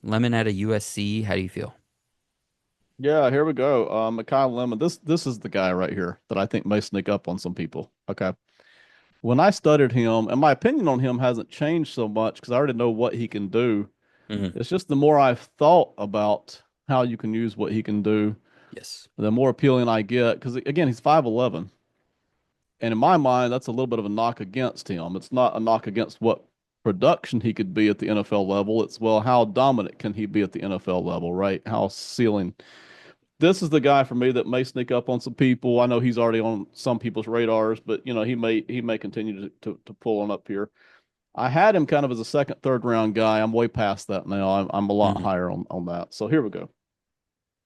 A: Lemon at a USC, how do you feel?
B: Yeah, here we go. Mikhail Lemon. This is the guy right here that I think may sneak up on some people. Okay. When I studied him, and my opinion on him hasn't changed so much because I already know what he can do.
A: Hmm.
B: It's just the more I've thought about how you can use what he can do,
A: Yes.
B: the more appealing I get. Because again, he's 5'11", and in my mind, that's a little bit of a knock against him. It's not a knock against what production he could be at the NFL level. It's, well, how dominant can he be at the NFL level, right? How ceiling. This is the guy for me that may sneak up on some people. I know he's already on some people's radars, but he may continue to pull on up here. I had him kind of as a second, third round guy. I'm way past that now. I'm a lot
A: Hmm.
B: higher on that. So here we go.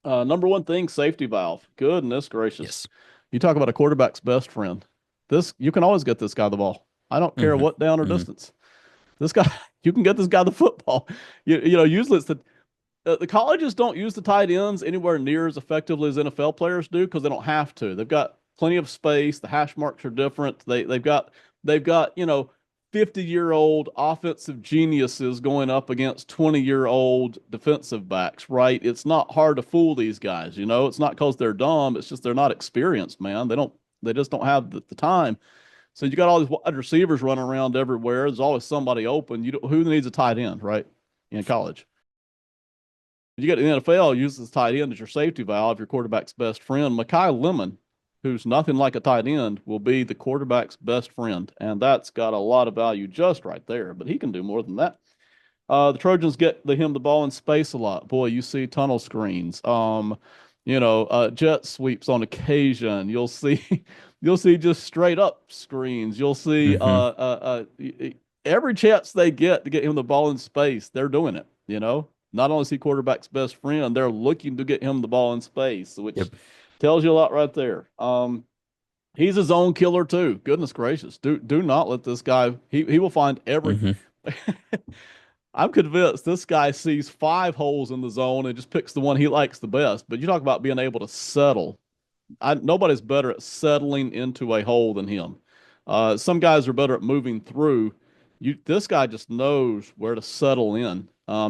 B: Number one thing, safety valve. Goodness gracious.
A: Yes.
B: You talk about a quarterback's best friend. This you can always get this guy the ball. I don't care
A: Hmm.
B: what down or
A: Hmm.
B: distance. This guy, you can get this guy the football. Usually it's the colleges don't use the tight ends anywhere near as effectively as NFL players do because they don't have to. They've got plenty of space. The hash marks are different. They've got 50-year-old offensive geniuses going up against 20-year-old defensive backs, right? It's not hard to fool these guys, It's not because they're dumb, it's just they're not experienced, man. They just don't have the time. So you got all these wide receivers running around everywhere. There's always somebody open. Who needs a tight end, right? In college. You get in the NFL, use this tight end as your safety valve, your quarterback's best friend. Makai Lemon, who's nothing like a tight end, will be the quarterback's best friend. And that's got a lot of value just right there. But he can do more than that. The Trojans get him the ball in space a lot. Boy, you see tunnel screens. Jet sweeps on occasion. You'll see, you'll see just straight up screens. You'll see
A: Hmm.
B: every chance they get to get him the ball in space, they're doing it. Not only is he quarterback's best friend, they're looking to get him the ball in space, which
A: Yep.
B: tells you a lot right there. He's his own killer too. Goodness gracious, do not let this guy. He will find every.
A: Hmm.
B: I'm convinced this guy sees five holes in the zone and just picks the one he likes the best. But you talk about being able to settle. Nobody's better at settling into a hole than him. Some guys are better at moving through. This guy just knows where to settle in.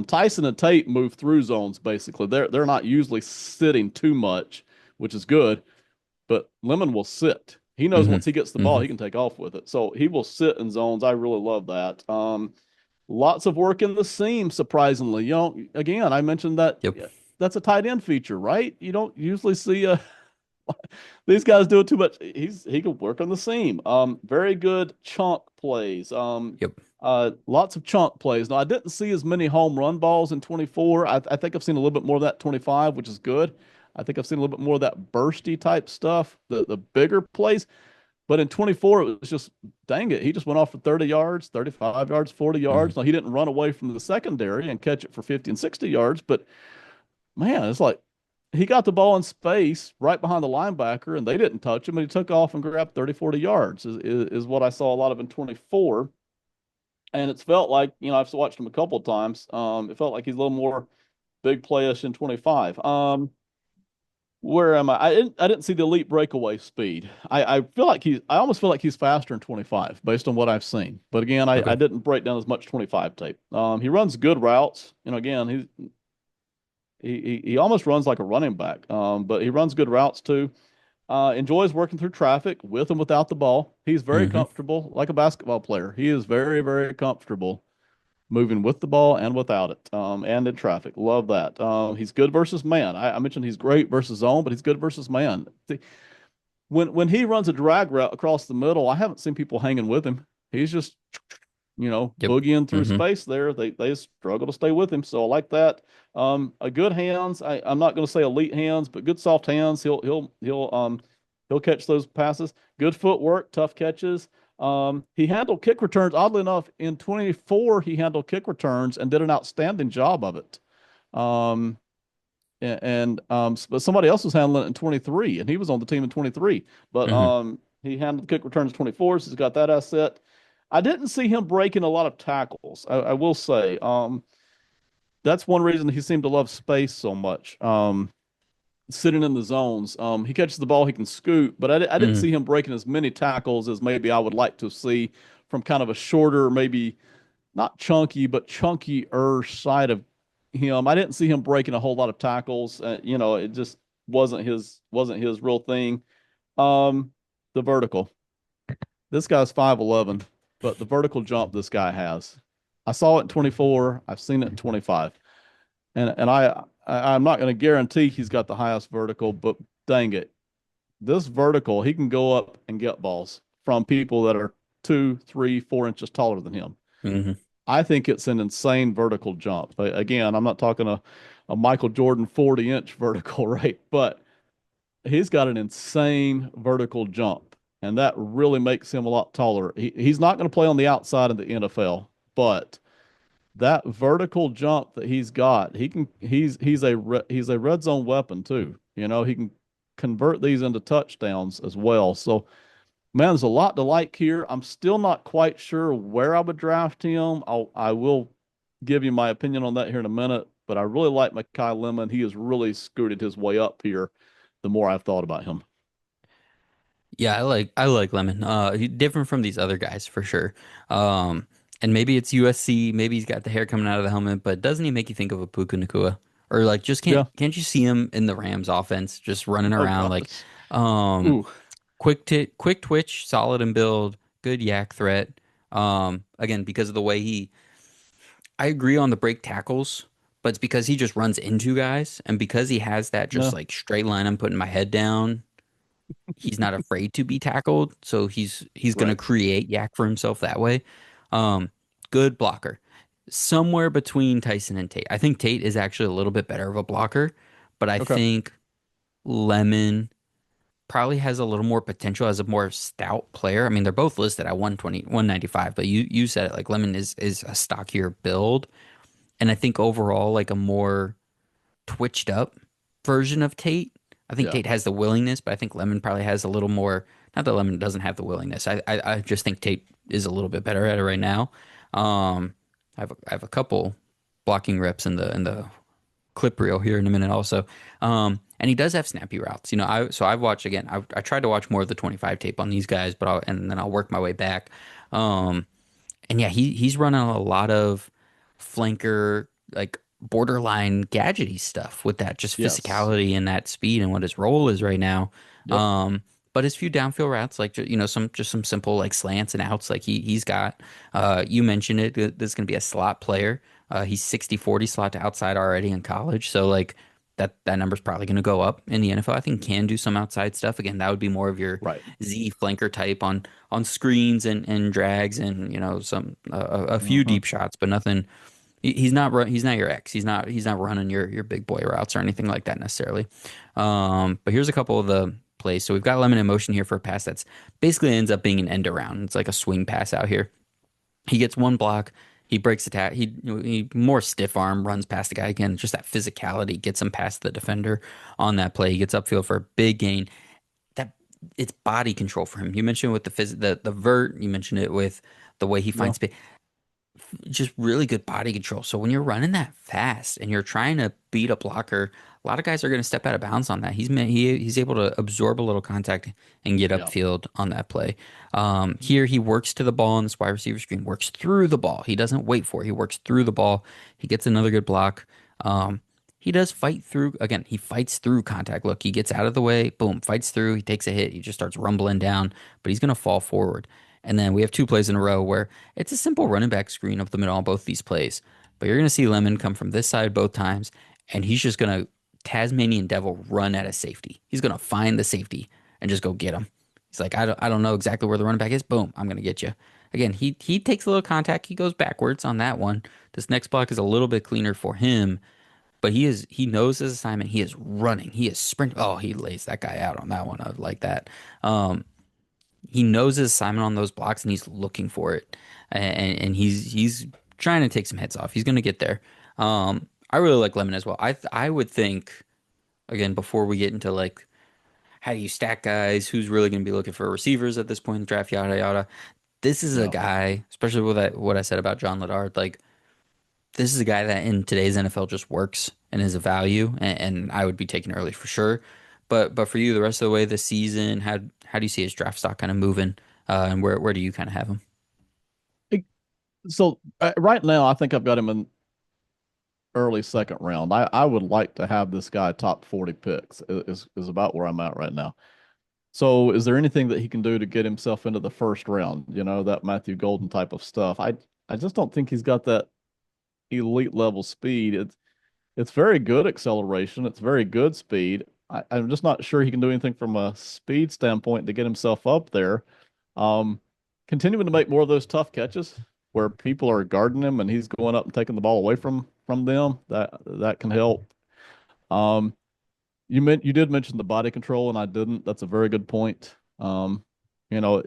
B: Tyson and Tate move through zones basically. They're not usually sitting too much, which is good. But Lemon will sit. He knows
A: Hmm.
B: once he gets the ball,
A: Hmm.
B: he can take off with it. So he will sit in zones. I really love that. Lots of work in the seam, surprisingly. Again, I mentioned that
A: Yep.
B: that's a tight end feature, right? You don't usually see these guys do it too much. He can work on the seam. Very good chunk plays.
A: Yep.
B: Lots of chunk plays. Now I didn't see as many home run balls in 24. I think I've seen a little bit more of that 25, which is good. I think I've seen a little bit more of that bursty type stuff, the bigger plays. But in 24, it was just, dang it, he just went off for 30 yards, 35 yards, 40
A: Hmm.
B: yards. Now, he didn't run away from the secondary and catch it for 50 and 60 yards, but man, it's like he got the ball in space right behind the linebacker and they didn't touch him and he took off and grabbed 30, 40 yards is what I saw a lot of in 24. And it's felt like, I've watched him a couple of times. It felt like he's a little more big playish in 25. Where am I? I didn't see the elite breakaway speed. I almost feel like he's faster in 25 based on what I've seen. But again, I
A: Okay.
B: didn't break down as much 25 tape. He runs good routes. Again, he almost runs like a running back. But he runs good routes too. Enjoys working through traffic with and without the ball. He's very
A: Hmm.
B: comfortable, like a basketball player. He is very, very comfortable moving with the ball and without it, and in traffic. Love that. He's good versus man. I mentioned he's great versus zone, but he's good versus man. When he runs a drag route across the middle, I haven't seen people hanging with him. He's just
A: Yep.
B: boogieing through
A: Hmm.
B: space there. They struggle to stay with him, so I like that. A good hands. I'm not going to say elite hands, but good soft hands. He'll catch those passes. Good footwork, tough catches. He handled kick returns. Oddly enough, in 24, he handled kick returns and did an outstanding job of it. Um, but somebody else was handling it in 23, and he was on the team in 23. But
A: Hmm.
B: he handled kick returns in 24, so he's got that asset. I didn't see him breaking a lot of tackles. I will say, that's one reason he seemed to love space so much. Sitting in the zones, he catches the ball, he can scoot, but I didn't
A: Hmm.
B: see him breaking as many tackles as maybe I would like to see from kind of a shorter, maybe not chunky, but chunkier side of him. I didn't see him breaking a whole lot of tackles. It just wasn't his real thing. Um, the vertical. This guy's 5'11", but the vertical jump this guy has. I saw it in 24. I've seen it in 25. I'm not going to guarantee he's got the highest vertical, but dang it, this vertical, he can go up and get balls from people that are 2, 3, 4 inches taller than him.
A: Hmm.
B: I think it's an insane vertical jump. Again, I'm not talking a Michael Jordan 40-inch vertical, right? But he's got an insane vertical jump, and that really makes him a lot taller. He's not going to play on the outside of the NFL, but that vertical jump that he's got, he's a red zone weapon too. He can convert these into touchdowns as well. So man, there's a lot to like here. I'm still not quite sure where I would draft him. I will give you my opinion on that here in a minute, but I really like Mekhi Lemon. He has really scooted his way up here the more I've thought about him.
A: Yeah, I like Lemon. Different from these other guys for sure. Um, and maybe it's USC. Maybe he's got the hair coming out of the helmet, but doesn't he make you think of a Puka Nakua? Or like, just can't
B: Yeah.
A: can't you see him in the Rams offense, just running
B: Oh
A: around like,
B: gosh.
A: um,
B: Ooh.
A: quick twitch, solid in build, good yak threat. Again, because of the way I agree on the break tackles, but it's because he just runs into guys, and because he has that just
B: No.
A: like straight line, I'm putting my head down. He's not afraid to be tackled, so he's gonna
B: Right.
A: create yak for himself that way. Um, Good blocker, somewhere between Tyson and Tate. I think Tate is actually a little bit better of a blocker, but I
B: Okay.
A: think Lemon probably has a little more potential as a more stout player. I mean, they're both listed at 120, 195, but you said it like Lemon is a stockier build, and I think overall like a more twitched up version of Tate. I think
B: Yeah.
A: Tate has the willingness, but I think Lemon probably has a little more. Not that Lemon doesn't have the willingness. I just think Tate is a little bit better at it right now. I have a couple blocking reps in the clip reel here in a minute also. And he does have snappy routes. I've watched again. I tried to watch more of the 25 tape on these guys, and then I'll work my way back. Um, and yeah, he's running a lot of flanker, like borderline gadgety stuff with that just
B: Yes.
A: physicality and that speed and what his role is right now.
B: Yep.
A: Um, but his few downfield routes, like some simple like slants and outs, like he's got. You mentioned it. This is gonna be a slot player. He's 60-40 slot to outside already in college, so like that number's probably going to go up in the NFL. I think he can do some outside stuff. Again, that would be more of your
B: Right.
A: Z flanker type on screens and drags and some a few
B: Uh-huh.
A: deep shots, but nothing. He's not your X. He's not running your big boy routes or anything like that necessarily. But here's a couple of the plays. So we've got Lemon in motion here for a pass that's basically ends up being an end around. It's like a swing pass out here. He gets one block. He breaks the tag. He more stiff arm runs past the guy again. Just that physicality gets him past the defender on that play. He gets upfield for a big gain. That It's body control for him. You mentioned with the vert. You mentioned it with the way he
B: Yeah.
A: finds space. just really good body control. So when you're running that fast and you're trying to beat a blocker, a lot of guys are going to step out of bounds on that. He's able to absorb a little contact and get
B: Yeah.
A: upfield on that play. Here he works to the ball on this wide receiver screen, works through the ball. He doesn't wait for it. He works through the ball. He gets another good block. Um, he does fight through again. He fights through contact. Look, he gets out of the way. Boom, fights through. He takes a hit. He just starts rumbling down, but he's going to fall forward. And then we have two plays in a row where it's a simple running back screen up the middle on both these plays. But you're going to see Lemon come from this side both times, and he's just going to Tasmanian Devil run at a safety. He's going to find the safety and just go get him. He's like, I don't know exactly where the running back is. Boom, I'm going to get you. Again, he takes a little contact. He goes backwards on that one. This next block is a little bit cleaner for him, but he knows his assignment. He is running. He is sprinting. Oh, he lays that guy out on that one. I like that. Um, he knows his assignment on those blocks and he's looking for it, and he's trying to take some hits off. He's going to get there. I really like Lemon as well. I would think again before we get into like how do you stack guys, who's really going to be looking for receivers at this point in the draft, yada yada. This is a
B: Yeah.
A: guy, especially with that what I said about John Ladard. Like this is a guy that in today's NFL just works and is a value, and I would be taking early for sure. But for you, the rest of the way this season, how do you see his draft stock kind of moving, and where do you kind of have him?
B: So right now, I think I've got him in early second round. I would like to have this guy top 40 picks is about where I'm at right now. So is there anything that he can do to get himself into the first round? You know, that Matthew Golden type of stuff. I just don't think he's got that elite level speed. It's very good acceleration. It's very good speed. I'm just not sure he can do anything from a speed standpoint to get himself up there. Um, Continuing to make more of those tough catches where people are guarding him and he's going up and taking the ball away from them. That can help. Um, you did mention the body control and I didn't. That's a very good point. You're not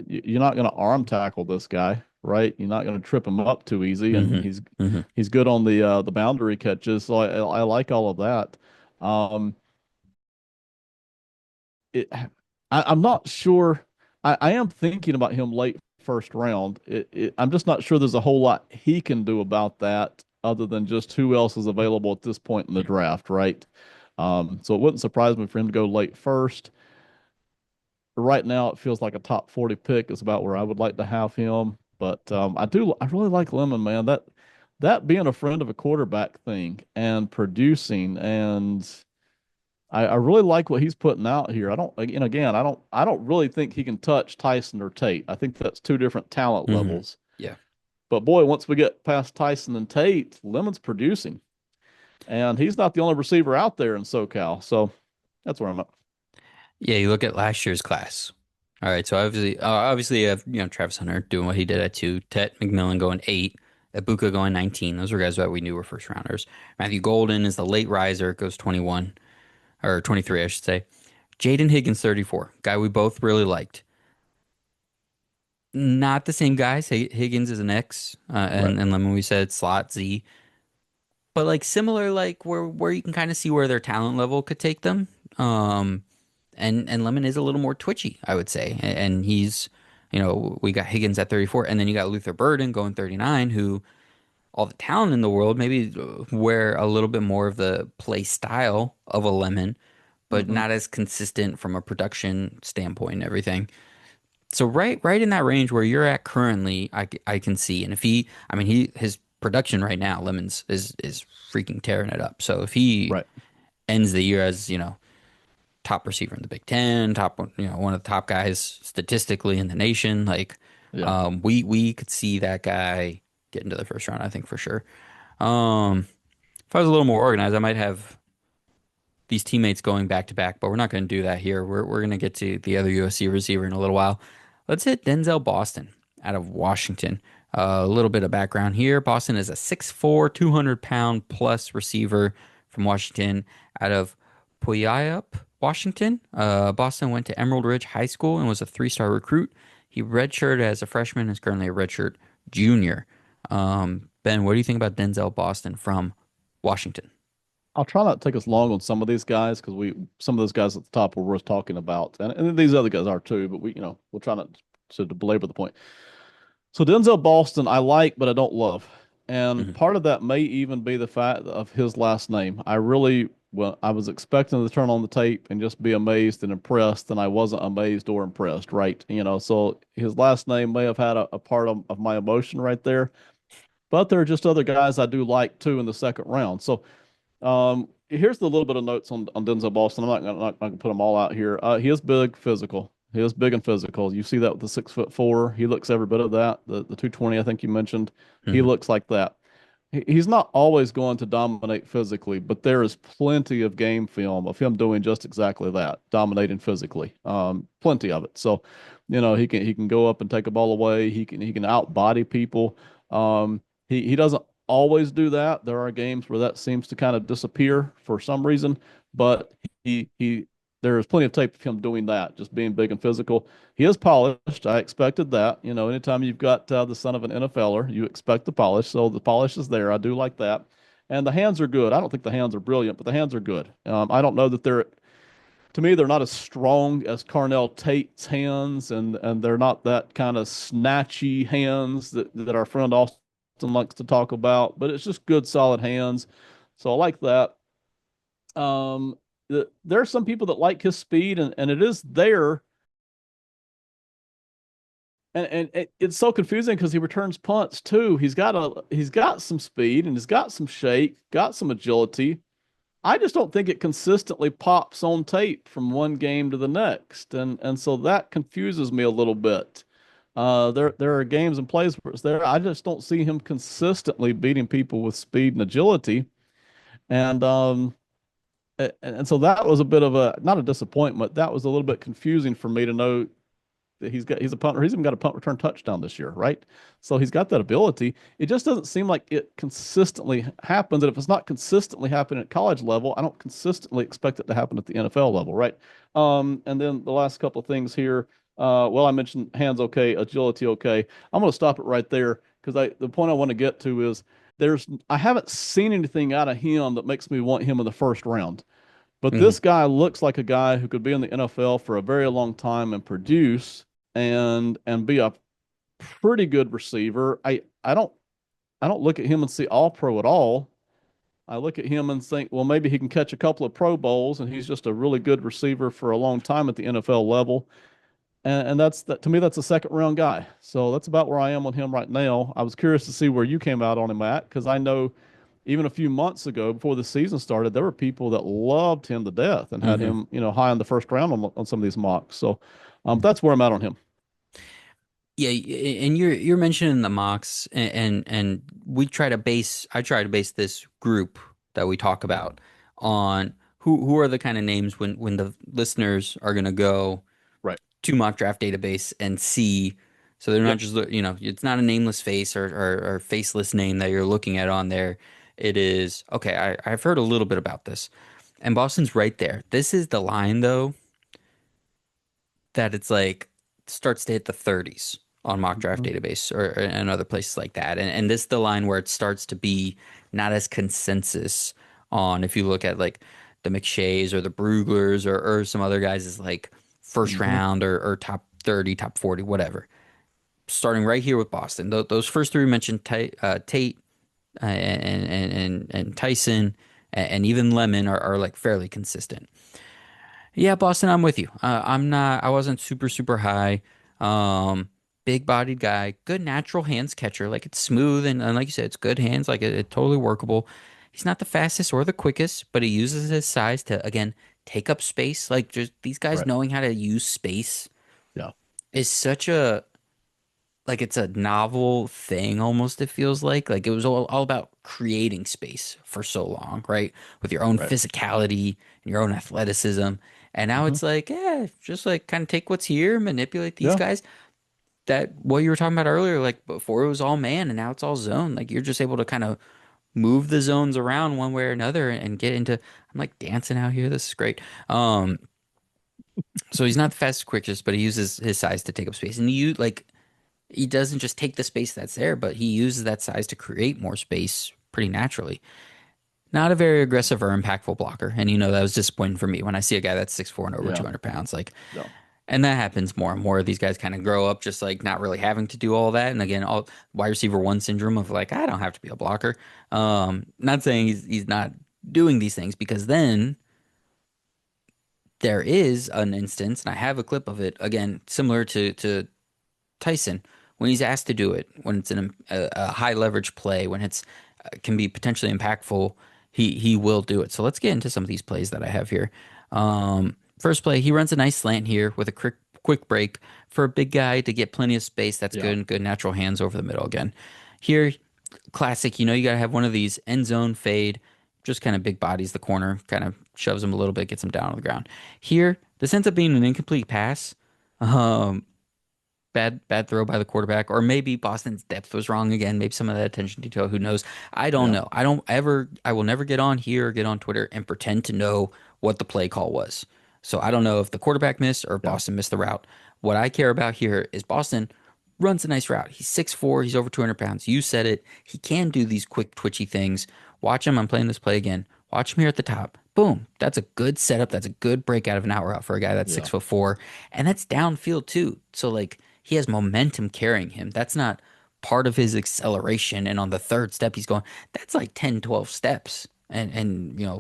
B: going to arm tackle this guy, right? You're not going to trip him up too easy, and
A: Hmm.
B: he's
A: Hmm.
B: he's good on the boundary catches. So I like all of that. Um, it, I'm not sure. I am thinking about him late first round. I'm just not sure there's a whole lot he can do about that other than just who else is available at this point in the draft, right? So it wouldn't surprise me for him to go late first. Right now, it feels like a top 40 pick is about where I would like to have him. But I really like Lemon, man. That being a friend of a quarterback thing and producing and I really like what he's putting out here. I don't, again, I don't really think he can touch Tyson or Tate. I think that's two different talent
A: Hmm.
B: levels.
A: Yeah.
B: But boy, once we get past Tyson and Tate, Lemon's producing, and he's not the only receiver out there in SoCal. So that's where I'm at.
A: Yeah, you look at last year's class. All right, so obviously you have Travis Hunter doing what he did at 2, Tet McMillan going 8, Ibuka going 19. Those were guys that we knew were first rounders. Matthew Golden is the late riser, goes 21 or 23, I should say. Jaden Higgins 34, guy we both really liked. Not the same guys. Higgins is an X,
B: Right.
A: and Lemon we said slot Z, but like similar, like where you can kind of see where their talent level could take them. Um, and Lemon is a little more twitchy, I would say. And he's, we got Higgins at 34, and then you got Luther Burden going 39, who all the talent in the world, maybe wear a little bit more of the play style of a Lemon, but
B: Hmm.
A: not as consistent from a production standpoint and everything. So right in that range where you're at currently, I can see. And if I mean, his production right now, Lemons is freaking tearing it up. So if he
B: Right.
A: ends the year as, top receiver in the Big Ten, top one of the top guys statistically in the nation. Like,
B: Yeah.
A: we could see that guy get into the first round. I think for sure. Um, if I was a little more organized, I might have these teammates going back to back, but we're not going to do that here. We're going to get to the other USC receiver in a little while. Let's hit Denzel Boston out of Washington. A little bit of background here. Boston is a 6'4", 200-pound plus receiver from Washington out of Puyallup, Washington. Boston went to Emerald Ridge High School and was a three-star recruit. He redshirted as a freshman and is currently a redshirt junior. Ben, what do you think about Denzel Boston from Washington?
B: I'll try not to take us long on some of these guys because some of those guys at the top were worth talking about, and these other guys are too. But we'll try not to belabor the point. So Denzel Boston, I like, but I don't love. And
A: Hmm.
B: part of that may even be the fact of his last name. I really, well, I was expecting to turn on the tape and just be amazed and impressed, and I wasn't amazed or impressed, right? So his last name may have had a part of my emotion right there. But there are just other guys I do like too in the second round. So here's the little bit of notes on Denzel Boston. I'm not gonna put them all out here. He is big, physical. He is big and physical. You see that with the 6'4". He looks every bit of that. The 220 I think you mentioned. He
A: Hmm.
B: looks like that. He's not always going to dominate physically, but there is plenty of game film of him doing just exactly that, dominating physically. Plenty of it. So, he can go up and take a ball away. He can outbody people. He doesn't always do that. There are games where that seems to kind of disappear for some reason, but he there is plenty of tape of him doing that, just being big and physical. He is polished. I expected that. Anytime you've got the son of an NFLer, you expect the polish. So the polish is there. I do like that. And the hands are good. I don't think the hands are brilliant, but the hands are good. I don't know that to me, they're not as strong as Carnell Tate's hands, and they're not that kind of snatchy hands that our friend Austin likes to talk about, but it's just good, solid hands. So I like that. Um, there are some people that like his speed, and it is there. And it's so confusing because he returns punts too. He's got some speed and he's got some shake, got some agility. I just don't think it consistently pops on tape from one game to the next, and so that confuses me a little bit. There are games and plays where it's there. I just don't see him consistently beating people with speed and agility, and so that was a bit of a not a disappointment. That was a little bit confusing for me to know that he's a punter. He's even got a punt return touchdown this year, right? So he's got that ability. It just doesn't seem like it consistently happens. And if it's not consistently happening at college level, I don't consistently expect it to happen at the NFL level, right? And then the last couple of things here. Well, I mentioned hands okay, agility okay. I'm going to stop it right there because the point I want to get to is I haven't seen anything out of him that makes me want him in the first round. But
A: Hmm.
B: this guy looks like a guy who could be in the NFL for a very long time and produce and be a pretty good receiver. I don't look at him and see all pro at all. I look at him and think, well, maybe he can catch a couple of Pro Bowls and he's just a really good receiver for a long time at the NFL level. And that's that to me, that's a second round guy. So that's about where I am on him right now. I was curious to see where you came out on him at, because I know even a few months ago before the season started, there were people that loved him to death and had
A: Hmm.
B: him, high in the first round on some of these mocks. So that's where I'm at on him.
A: Yeah, and you're mentioning the mocks, and I try to base this group that we talk about on who are the kind of names when the listeners are gonna go
B: Right.
A: to mock draft database and see, so they're not
B: Yep.
A: just it's not a nameless face or faceless name that you're looking at on there. It is okay. I've heard a little bit about this, and Boston's right there. This is the line though that it's like starts to hit the 30s on mock draft
B: Mhm.
A: database or and other places like that. And this is the line where it starts to be not as consensus on, if you look at like the McShays or the Bruglers or some other guys, is like first
B: Mhm.
A: round or top 30, top 40, whatever. Starting right here with Boston. Those first three we mentioned, Tate and Tyson and even Lemon are like fairly consistent. Yeah, Boston, I'm with you. I wasn't super high. Um, Big bodied guy, good natural hands catcher. Like it's smooth and like you said, it's good hands. Like it totally workable. He's not the fastest or the quickest, but he uses his size to, again, take up space. Like just these guys
B: Right.
A: knowing how to use space
B: Yeah.
A: is such a, like it's a novel thing almost, it feels like it was all about creating space for so long, right? With your own
B: Right.
A: physicality and your own athleticism. And now
B: Mhm.
A: it's like, yeah, just like kind of take what's here, manipulate these
B: Yeah.
A: guys. That what you were talking about earlier, like before it was all man and now it's all zone. Like you're just able to kind of move the zones around one way or another and get into, I'm like dancing out here. This is great. Um, so he's not the fastest, quickest, but he uses his size to take up space. And you like he doesn't just take the space that's there, but he uses that size to create more space pretty naturally. Not a very aggressive or impactful blocker. And that was disappointing for me when I see a guy that's 6'4" and over
B: Yeah.
A: 200 pounds. Like
B: Yeah.
A: And that happens more and more. These guys kind of grow up just like not really having to do all that. And again, all wide receiver one syndrome of like, I don't have to be a blocker. Not saying he's not doing these things because then there is an instance, and I have a clip of it again, similar to Tyson when he's asked to do it, when it's a high leverage play, when it's can be potentially impactful, he will do it. So let's get into some of these plays that I have here. First play, he runs a nice slant here with a quick break for a big guy to get plenty of space. That's
B: Yeah.
A: good and good natural hands over the middle again. Here, classic, you gotta have one of these end zone fade, just kind of big bodies the corner, kind of shoves him a little bit, gets him down on the ground. Here, this ends up being an incomplete pass. Um, bad throw by the quarterback, or maybe Boston's depth was wrong again. Maybe some of that attention to detail. Who knows? I don't
B: Yeah.
A: know. I will never get on here or get on Twitter and pretend to know what the play call was. So I don't know if the quarterback missed or if
B: Yeah.
A: Boston missed the route. What I care about here is Boston runs a nice route. He's 6'4", he's over 200 pounds. You said it. He can do these quick, twitchy things. Watch him. I'm playing this play again. Watch him here at the top. Boom. That's a good setup. That's a good breakout of an out route for a guy that's
B: Yeah.
A: 6'4", and that's downfield too. So like he has momentum carrying him. That's not part of his acceleration. And on the third step, he's going, that's like 10, 12 steps and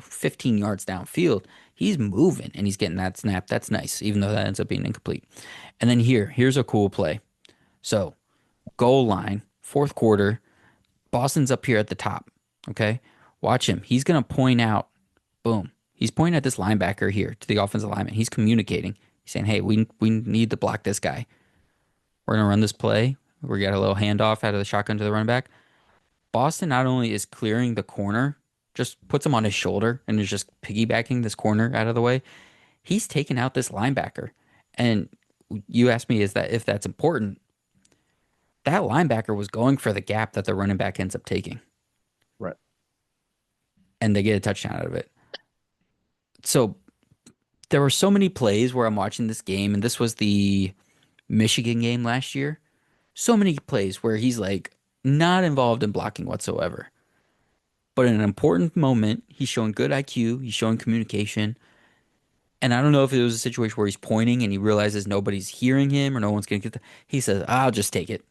A: 15 yards downfield. He's moving and he's getting that snap. That's nice, even though that ends up being incomplete. And then here's a cool play. So goal line, fourth quarter, Boston's up here at the top. Okay. Watch him. He's going to point out, boom. He's pointing at this linebacker here to the offensive lineman. He's communicating. He's saying, hey, we need to block this guy. We're going to run this play. We got a little handoff out of the shotgun to the running back. Boston not only is clearing the corner, just puts him on his shoulder and is just piggybacking this corner out of the way. He's taking out this linebacker. And you asked me, is that if that's important? That linebacker was going for the gap that the running back ends up taking,
B: Right.
A: and they get a touchdown out of it. So there were so many plays where I'm watching this game, and this was the Michigan game last year. So many plays where he's like not involved in blocking whatsoever. But in an important moment, he's showing good IQ, he's showing communication. And I don't know if it was a situation where he's pointing and he realizes nobody's hearing him or no one's going to get he says, I'll just take it.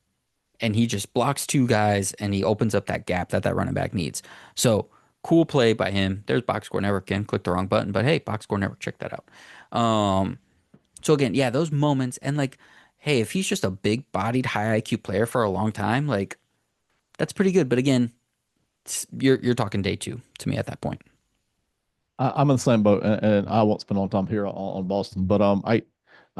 A: And he just blocks two guys and he opens up that gap that running back needs. So cool play by him. There's Box Score Network again. Click the wrong button, but hey, Box Score Network, check that out. So again, yeah, those moments and like, hey, if he's just a big bodied, high IQ player for a long time, like that's pretty good. But again, you're talking day two to me at that point.
B: I'm in the same boat, and I won't spend a long time here on Boston, but I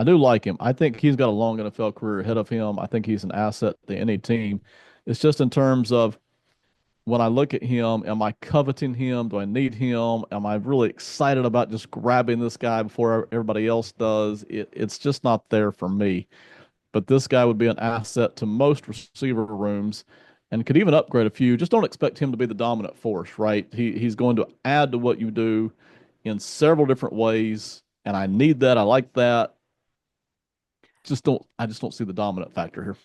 B: do like him. I think he's got a long NFL career ahead of him. I think he's an asset to any team. It's just in terms of when I look at him, am I coveting him? Do I need him? Am I really excited about just grabbing this guy before everybody else does? It's just not there for me. But this guy would be an asset to most receiver rooms and could even upgrade a few. Just don't expect him to be the dominant force, right? He's going to add to what you do in several different ways, and I need that. I like that. I just don't see the dominant factor here.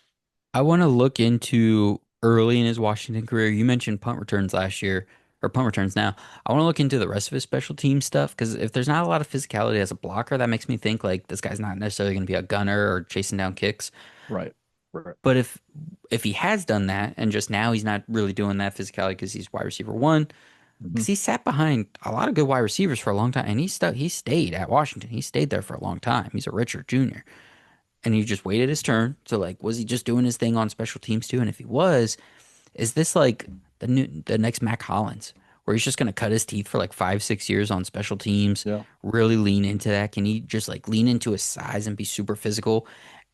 A: I want to look into early in his Washington career. You mentioned punt returns last year, or punt returns now. I want to look into the rest of his special team stuff because if there's not a lot of physicality as a blocker, that makes me think like this guy's not necessarily going to be a gunner or chasing down kicks.
B: Right. Right.
A: But if he has done that and just now he's not really doing that physicality because he's wide receiver one,
B: Hmm.
A: because he sat behind a lot of good wide receivers for a long time, and he stayed at Washington. He stayed there for a long time. He's a Richard Jr. And he just waited his turn. So like, was he just doing his thing on special teams too? And if he was, is this like the next Mac Hollins, where he's just gonna cut his teeth for like 5, 6 years on special teams,
B: Yeah.
A: really lean into that? Can he just like lean into his size and be super physical?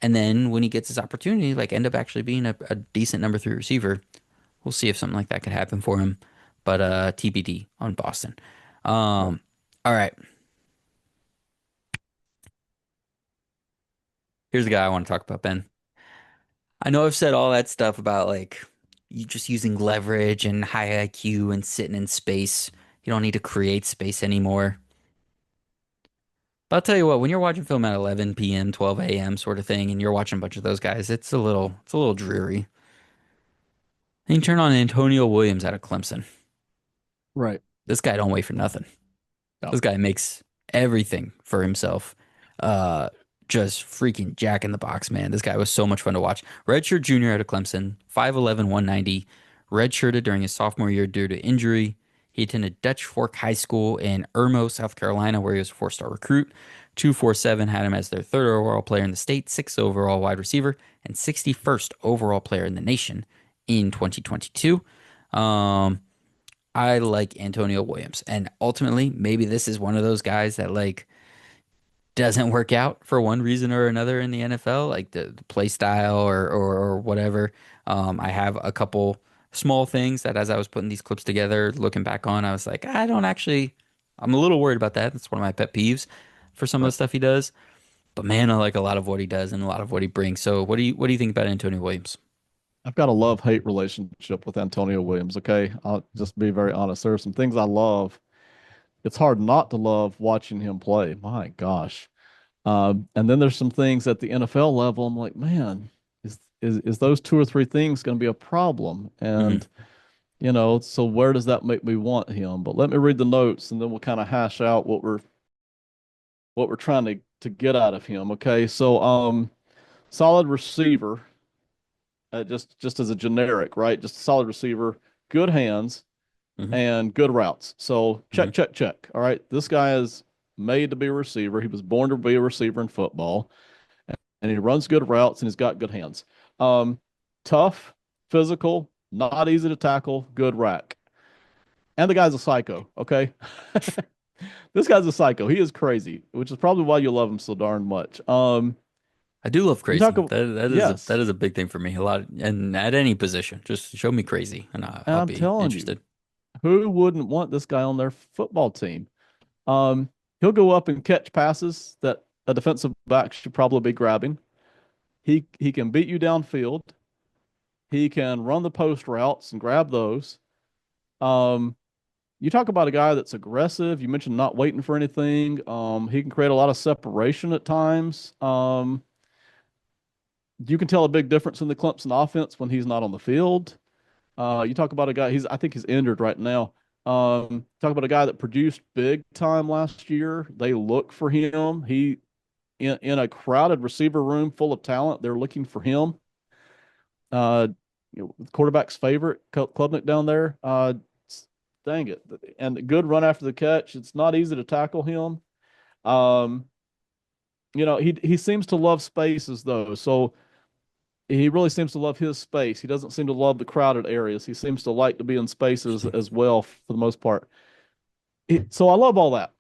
A: And then when he gets his opportunity, like end up actually being a decent number three receiver. We'll see if something like that could happen for him. But TBD on Boston.
B: Right.
A: All right. Here's the guy I want to talk about, Ben. I know I've said all that stuff about like you just using leverage and high IQ and sitting in space. You don't need to create space anymore. But I'll tell you what, when you're watching film at 11 p.m., 12 a.m. sort of thing, and you're watching a bunch of those guys, it's a little dreary. Then you turn on Antonio Williams out of Clemson.
B: Right.
A: This guy don't wait for nothing.
B: Yeah.
A: This guy makes everything for himself. Uh, just freaking jack in the box, man. This guy was so much fun to watch. Redshirt junior out of Clemson, 5'11", 190. Redshirted during his sophomore year due to injury. He attended Dutch Fork High School in Irmo, South Carolina, where he was a four-star recruit. 247 had him as their third overall player in the state, sixth overall wide receiver, and 61st overall player in the nation in 2022. Um, I like Antonio Williams, and ultimately, maybe this is one of those guys that like doesn't work out for one reason or another in the NFL, like the play style or whatever. I have a couple small things that as I was putting these clips together, looking back on, I was like, I don't actually, I'm a little worried about that. That's one of my pet peeves for some of the
B: Right.
A: stuff he does. But man, I like a lot of what he does and a lot of what he brings. So what do you think about Antonio Williams?
B: I've got a love-hate relationship with Antonio Williams, okay? I'll just be very honest. There are some things I love. It's hard not to love watching him play. My gosh. And then there's some things at the NFL level. I'm like, man, is those two or three things going to be a problem?
A: Hmm.
B: And so where does that make me want him? But let me read the notes, and then we'll kind of hash out what we're trying to get out of him. Okay, so solid receiver, just as a generic, right? Just a solid receiver, good hands
A: Hmm.
B: and good routes. So
A: Hmm.
B: check, check, check. All right, this guy is made to be a receiver. He was born to be a receiver in football, and he runs good routes and he's got good hands. Um, Tough, physical, not easy to tackle, good rack. And the guy's a psycho, okay? This guy's a psycho. He is crazy, which is probably why you love him so darn much.
A: I do love
B: You talk
A: crazy.
B: about
A: That
B: yes,
A: is a big thing for me. A lot, and at any position, just show me crazy, and
B: and
A: I'll
B: I'm
A: be
B: telling you,
A: interested.
B: who wouldn't want this guy on their football team? Um, he'll go up and catch passes that a defensive back should probably be grabbing. He can beat you downfield. He can run the post routes and grab those. Um, you talk about a guy that's aggressive. You mentioned not waiting for anything. He can create a lot of separation at times. You can tell a big difference in the Clemson offense when he's not on the field. You talk about a guy, I think he's injured right now. Talk about a guy that produced big time last year. They look for him. In a crowded receiver room full of talent, they're looking for him. Uh, Quarterback's favorite, Klubnik down there. Dang it. And good run after the catch. It's not easy to tackle him. Um, he seems to love spaces though. So he really seems to love his space. He doesn't seem to love the crowded areas. He seems to like to be in spaces as well for the most part. So I love all that.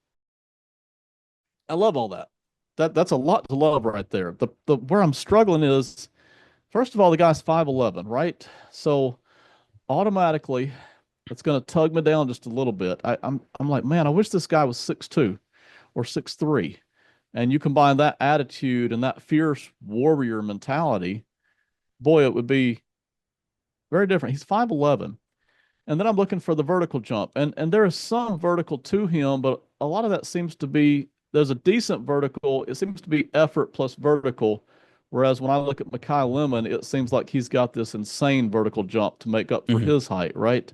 B: I love all that. That's a lot to love right there. The where I'm struggling is first of all the guy's 5'11", right? So automatically it's going to tug me down just a little bit. I'm like, man, I wish this guy was 6'2" or 6'3". And you combine that attitude and that fierce warrior mentality, boy, it would be very different. He's 5'11". And then I'm looking for the vertical jump. And there is some vertical to him, but a lot of that seems to be there's a decent vertical. It seems to be effort plus vertical. Whereas when I look at Makai Lemon, it seems like he's got this insane vertical jump to make up for
A: Hmm.
B: his height, right?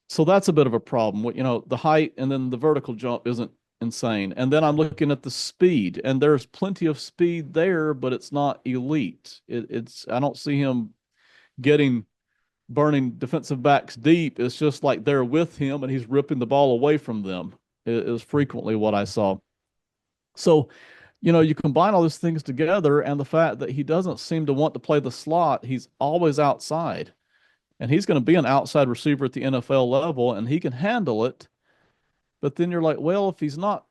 B: So that's a bit of a problem. The height and then the vertical jump isn't insane. And then I'm looking at the speed, and there's plenty of speed there, but it's not elite. It's I don't see him getting burning defensive backs deep. It's just like they're with him and he's ripping the ball away from them. It is frequently what I saw. So, you combine all these things together and the fact that he doesn't seem to want to play the slot, he's always outside. And he's going to be an outside receiver at the NFL level and he can handle it. But then you're like, well, if he's not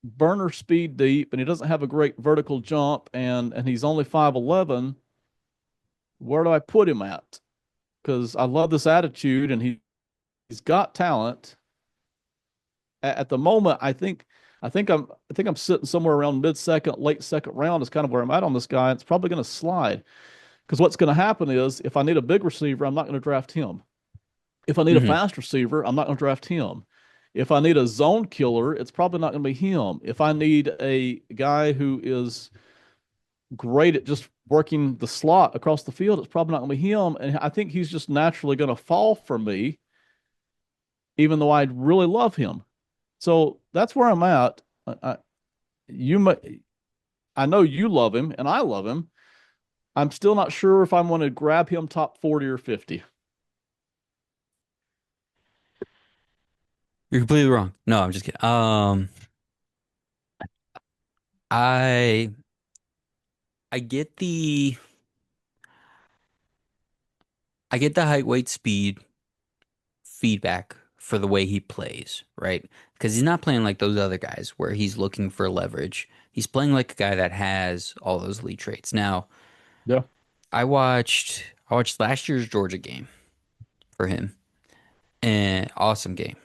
B: burner speed deep and he doesn't have a great vertical jump and he's only 5'11", where do I put him at? Because I love this attitude and he's got talent. At the moment, I think I'm sitting somewhere around mid second, late second round is kind of where I'm at on this guy. It's probably going to slide because what's going to happen is if I need a big receiver, I'm not going to draft him. If I need a
A: Hmm.
B: fast receiver, I'm not going to draft him. If I need a zone killer, it's probably not going to be him. If I need a guy who is great at just working the slot across the field, it's probably not going to be him. And I think he's just naturally going to fall for me, even though I really love him. So that's where I'm at. I, you might. I know you love him and I love him. I'm still not sure if I'm going to grab him top 40 or 50.
A: You're completely wrong. No, I'm just kidding. I I get the I get the height, weight, speed feedback for the way he plays, right? Because he's not playing like those other guys where he's looking for leverage. He's playing like a guy that has all those elite traits. Now,
B: Yeah.
A: I watched last year's Georgia game for him, and awesome game.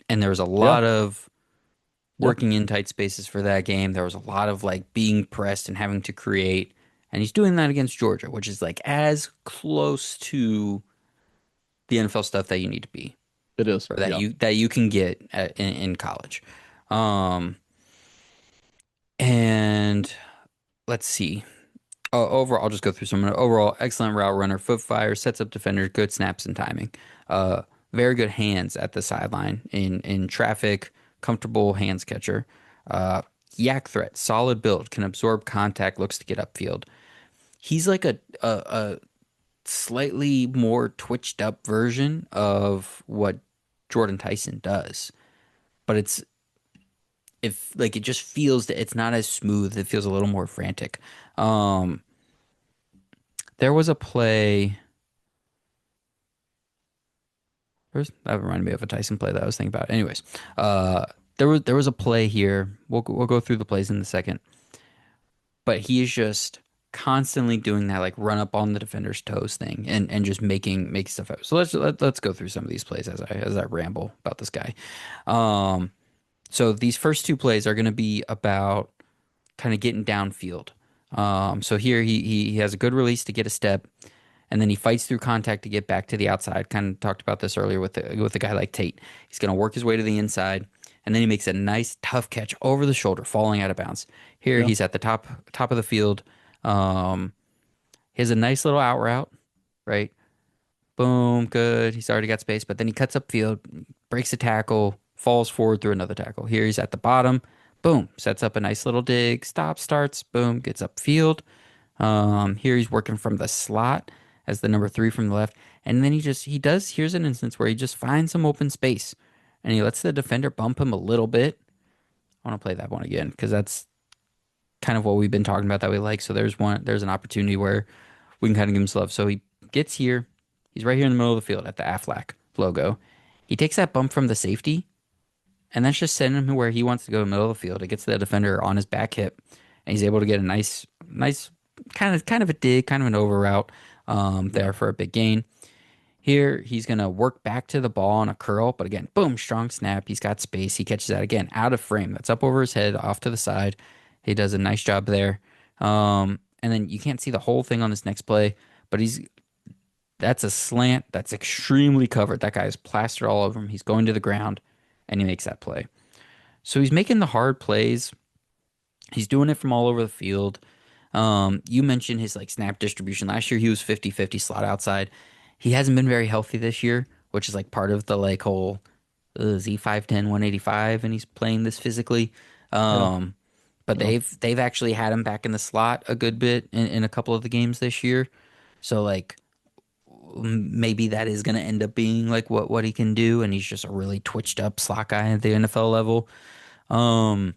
A: And there was a
B: Yeah.
A: lot of
B: Yeah.
A: working in tight spaces for that game. There was a lot of like being pressed and having to create. And he's doing that against Georgia, which is like as close to the NFL stuff that you need to be,
B: It is.
A: or that
B: Yeah.
A: you can get in college. Um, and let's see. Overall, I'll just go through some. Overall, excellent route runner, foot fire, sets up defenders, good snaps and timing. Uh, Very good hands at the sideline in traffic, comfortable hands catcher. Uh, Yak threat, solid build, can absorb contact, looks to get upfield. He's like a slightly more twitched up version of what Jordan Tyson does, but if like it just feels that it's not as smooth. It feels a little more frantic. Um, there was a play. That reminded me of a Tyson play that I was thinking about. Anyways, uh, there was a play here. We'll go through the plays in a second, but he is just constantly doing that like run up on the defender's toes thing and just making stuff out. So let's go through some of these plays as I ramble about this guy. Um, so these first two plays are going to be about kind of getting downfield. So here he has a good release to get a step, and then he fights through contact to get back to the outside. Kind of talked about this earlier with a guy like Tate. He's going to work his way to the inside, and then he makes a nice tough catch over the shoulder, falling out of bounds. Here
B: Yeah.
A: he's at the top of the field. Um, he has a nice little out route, right? Boom, good. He's already got space, but then he cuts up field, breaks a tackle, falls forward through another tackle. Here he's at the bottom. Boom, sets up a nice little dig, stop, starts, boom, gets up field. Here he's working from the slot as the number three from the left. And then he does, here's an instance where he just finds some open space and he lets the defender bump him a little bit. I want to play that one again because that's kind of what we've been talking about that we like. So there's an opportunity where we can kind of give him some love. So he gets here. He's right here in the middle of the field at the Aflac logo. He takes that bump from the safety, and that's just sending him where he wants to go in the middle of the field. It gets the defender on his back hip, and he's able to get a nice kind of a dig, kind of an over route
B: Yeah.
A: there for a big gain. Here, he's going to work back to the ball on a curl, but again, boom, strong snap. He's got space. He catches that again out of frame. That's up over his head, off to the side. He does a nice job there. And then you can't see the whole thing on this next play, but that's a slant that's extremely covered. That guy is plastered all over him. He's going to the ground, and he makes that play. So he's making the hard plays. He's doing it from all over the field. You mentioned his like snap distribution. Last year he was 50-50 slot outside. He hasn't been very healthy this year, which is like part of the like whole Z 5'10", 185, and he's playing this physically.
B: Yeah.
A: Um, but
B: Yeah.
A: they've actually had him back in the slot a good bit in a couple of the games this year. So like maybe that is going to end up being like what he can do, and he's just a really twitched up slot guy at the NFL level. Um,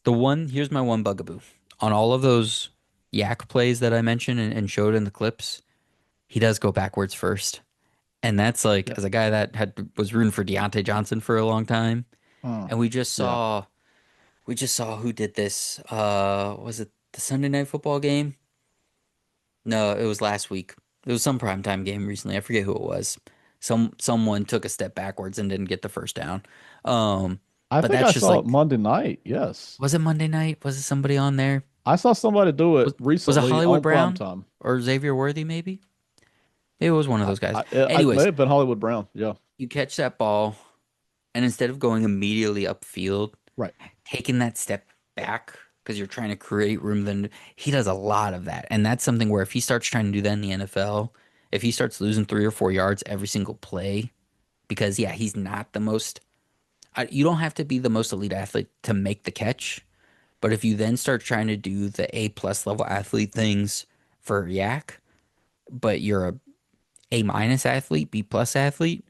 A: here's my one bugaboo on all of those yak plays that I mentioned and showed in the clips. He does go backwards first, and that's like
B: Yeah.
A: as a guy that was rooting for Deontay Johnson for a long time, and
B: Yeah.
A: we just saw who did this. Was it the Sunday Night Football game? No, it was last week. It was some primetime game recently. I forget who it was. Someone took a step backwards and didn't get the first down. Um,
B: I
A: but
B: think
A: that's
B: I
A: just
B: saw it
A: like,
B: Monday night. Yes.
A: was it Monday night? Was it somebody on there?
B: I saw somebody do it
A: Was it
B: recently
A: Hollywood
B: on
A: Brown
B: primetime.
A: or Xavier Worthy? Maybe it was one of those guys.
B: It may
A: Anyways,
B: have been Hollywood Brown. Yeah.
A: you catch that ball, and instead of going immediately upfield,
B: Right.
A: taking that step back because you're trying to create room, then he does a lot of that, and that's something where if he starts trying to do that in the NFL, if he starts losing 3 or 4 yards every single play, because yeah, he's not the most. You don't have to be the most elite athlete to make the catch, But if you then start trying to do the A plus level athlete things for Yak, but you're a minus athlete, B plus athlete,